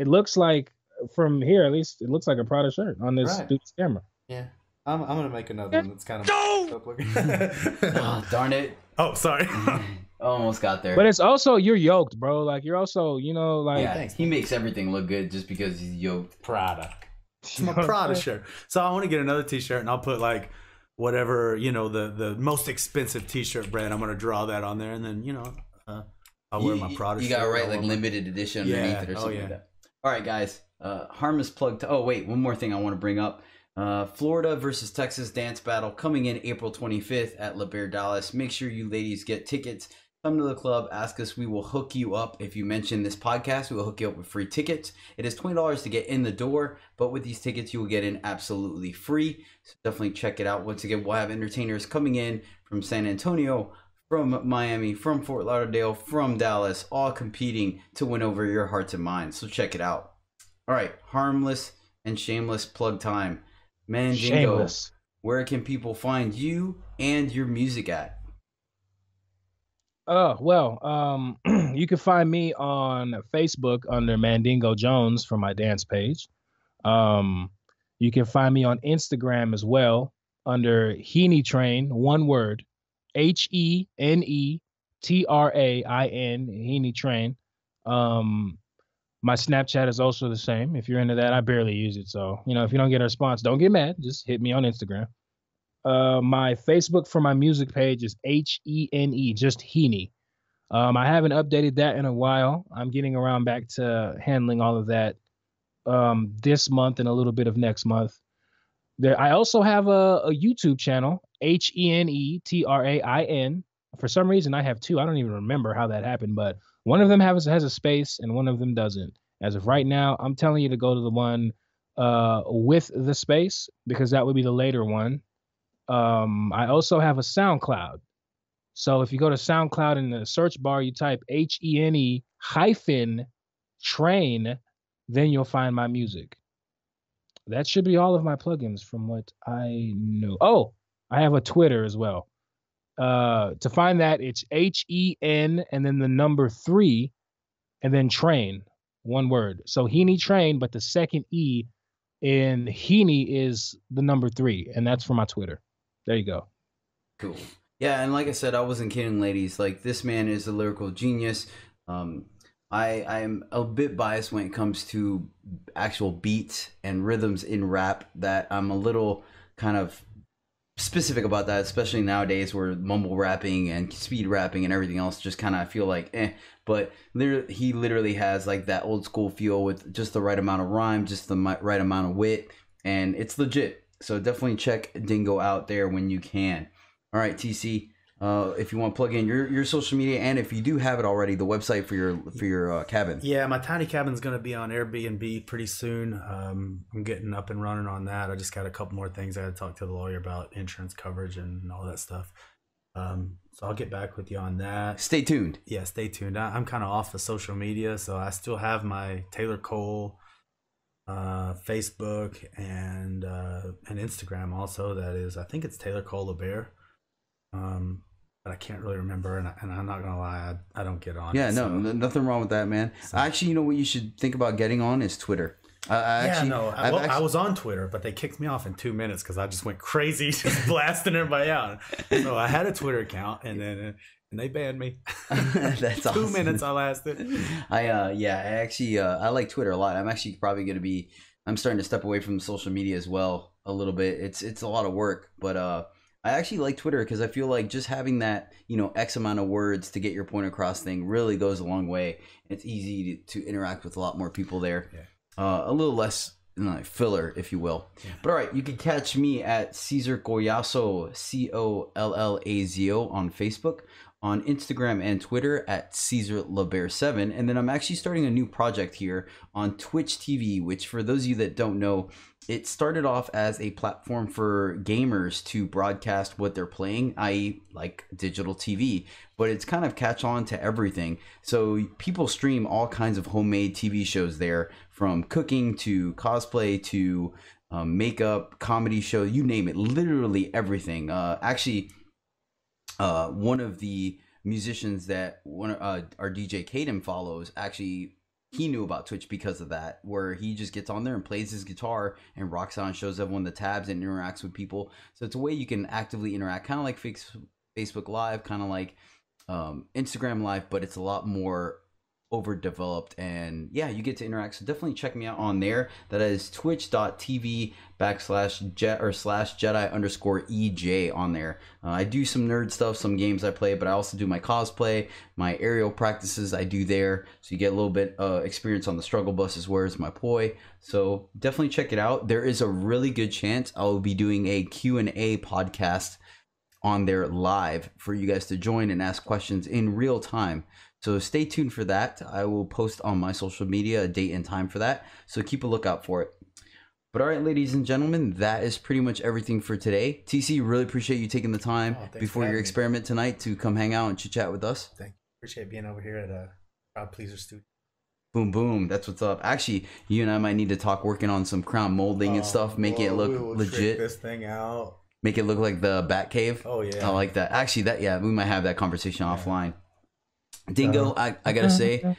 looks like, from here at least, it looks like a Prada shirt on this dude's camera. Yeah, I'm gonna make another one that's kind of Oh, darn it! Oh, sorry. Almost got there. But it's also, you're yoked, bro. Like, you're also, you know, like, yeah, thanks, he makes everything look good just because he's yoked. Prada. It's my Prada shirt. So I want to get another T-shirt, and I'll put like whatever, you know, the most expensive T-shirt brand. I'm gonna draw that on there, and then, you know, I'll wear my Prada shirt. You gotta write like limited edition underneath it or something like that. All right, guys. Harmless plug. Oh wait, one more thing I want to bring up. Florida versus Texas dance battle coming in April 25th at La Bear, Dallas. Make sure you ladies get tickets. Come to the club, ask us. We will hook you up. If you mention this podcast, we will hook you up with free tickets. It is $20 to get in the door, but with these tickets, you will get in absolutely free. So definitely check it out. Once again, we'll have entertainers coming in from San Antonio, from Miami, from Fort Lauderdale, from Dallas, all competing to win over your hearts and minds. So check it out. All right, harmless and shameless plug time. Mandingo, where can people find you and your music at? Well, you can find me on Facebook under Mandingo Jones for my dance page. You can find me on Instagram as well under Heaney Train, one word, HENETRAIN, Heaney Train. My Snapchat is also the same. If you're into that, I barely use it. So, you know, if you don't get a response, don't get mad. Just hit me on Instagram. My Facebook for my music page is HENE, just Heaney. I haven't updated that in a while. I'm getting around back to handling all of that this month and a little bit of next month. I also have a YouTube channel, HENETRAIN. For some reason, I have two. I don't even remember how that happened, but one of them has a space and one of them doesn't. As of right now, I'm telling you to go to the one with the space, because that would be the later one. I also have a SoundCloud. So if you go to SoundCloud in the search bar, you type HENE-train, then you'll find my music. That should be all of my plugins from what I know. Oh, I have a Twitter as well. To find that, it's HEN and then the number 3 and then train, one word. So Heaney Train, but the second E in Heaney is the number 3, and that's for my Twitter. There you go. Cool. Yeah, and like I said, I wasn't kidding, ladies. Like, this man is a lyrical genius. I'm a bit biased when it comes to actual beats and rhythms in rap, that I'm a little kind of specific about that, especially nowadays where mumble rapping and speed rapping and everything else just kind of, I feel like but he literally has like that old school feel with just the right amount of rhyme, just the right amount of wit, and it's legit. So definitely check Dingo out there when you can. All right, TC, if you want to plug in your social media, and if you do have it already, the website for your cabin. Yeah, my tiny cabin's going to be on Airbnb pretty soon. I'm getting up and running on that. I just got a couple more things I had to talk to the lawyer about, insurance coverage and all that stuff. So I'll get back with you on that. Stay tuned. Yeah, stay tuned. I'm kind of off of social media, so I still have my Taylor Cole Facebook and Instagram also. That is, I think it's Taylor Cole the Bear. But I can't really remember, and I'm not gonna lie, I don't get on. Yeah, nothing wrong with that, man. So, actually, you know what you should think about getting on is Twitter. I was on Twitter, but they kicked me off in 2 minutes because I just went crazy, just blasting everybody out. So I had a Twitter account, and then they banned me. That's 2 minutes I lasted. I like Twitter a lot. I'm actually probably gonna I'm starting to step away from social media as well a little bit. It's a lot of work, but I actually like Twitter because I feel like just having that, X amount of words to get your point across thing really goes a long way. It's easy to interact with a lot more people there. Yeah. A little less filler, if you will. Yeah. But all right, you can catch me at Cesar Collazo, Collazo on Facebook, on Instagram and Twitter at Cesar LeBear7. And then I'm actually starting a new project here on Twitch TV, which for those of you that don't know, it started off as a platform for gamers to broadcast what they're playing, i.e. like digital TV, but it's kind of catch on to everything. So people stream all kinds of homemade TV shows there, from cooking to cosplay to makeup, comedy show, you name it, literally everything. Actually, one of the musicians that our DJ Kaden follows, actually, he knew about Twitch because of that, where he just gets on there and plays his guitar and rocks out and shows everyone the tabs and interacts with people. So it's a way you can actively interact, kind of like Facebook Live, kind of like Instagram Live, but it's a lot more overdeveloped, and yeah, you get to interact. So definitely check me out on there. That is twitch.tv/Jedi_EJ on there. I do some nerd stuff, some games I play, but I also do my cosplay, my aerial practices I do there. So you get a little bit experience on the struggle bus as well as my poi. So definitely check it out. There is a really good chance I will be doing a Q&A podcast on there live for you guys to join and ask questions in real time. So stay tuned for that. I will post on my social media a date and time for that. So keep a lookout for it. But all right, ladies and gentlemen, that is pretty much everything for today. TC, really appreciate you taking the time before your experiment tonight to come hang out and chit chat with us. Thank you. Appreciate being over here at a Crowd Pleaser studio. Boom, boom. That's what's up. Actually, you and I might need to talk working on some crown molding and stuff, make it look legit. Trick this thing out. Make it look like the Bat Cave. Oh, yeah. I like that. Actually, we might have that conversation offline. Dingo, I gotta say,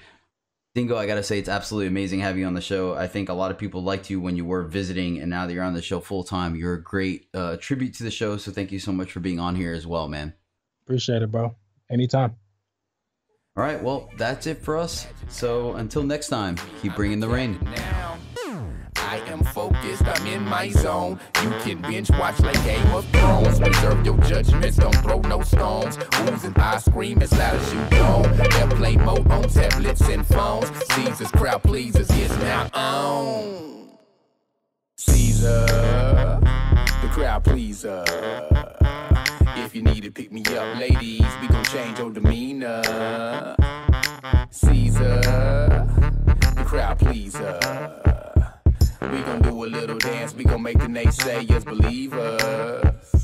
it's absolutely amazing having you on the show. I think a lot of people liked you when you were visiting, and now that you're on the show full time, you're a great tribute to the show. So thank you so much for being on here as well, man. Appreciate it, bro. Anytime. All right, well, that's it for us. So until next time, keep bringing the rain. I am focused, I'm in my zone. You can binge watch like Game of Thrones. Reserve your judgments, don't throw no stones. Who's and I scream as loud as you don't. Airplane mode on tablets and phones. Cesar's Crowd Pleasers is now on. Cesar, the Crowd Pleaser. If you need to pick me up, ladies, we gon' change your demeanor. Cesar, the Crowd Pleaser. We gon' do a little dance, we gon' make the naysayers believe us.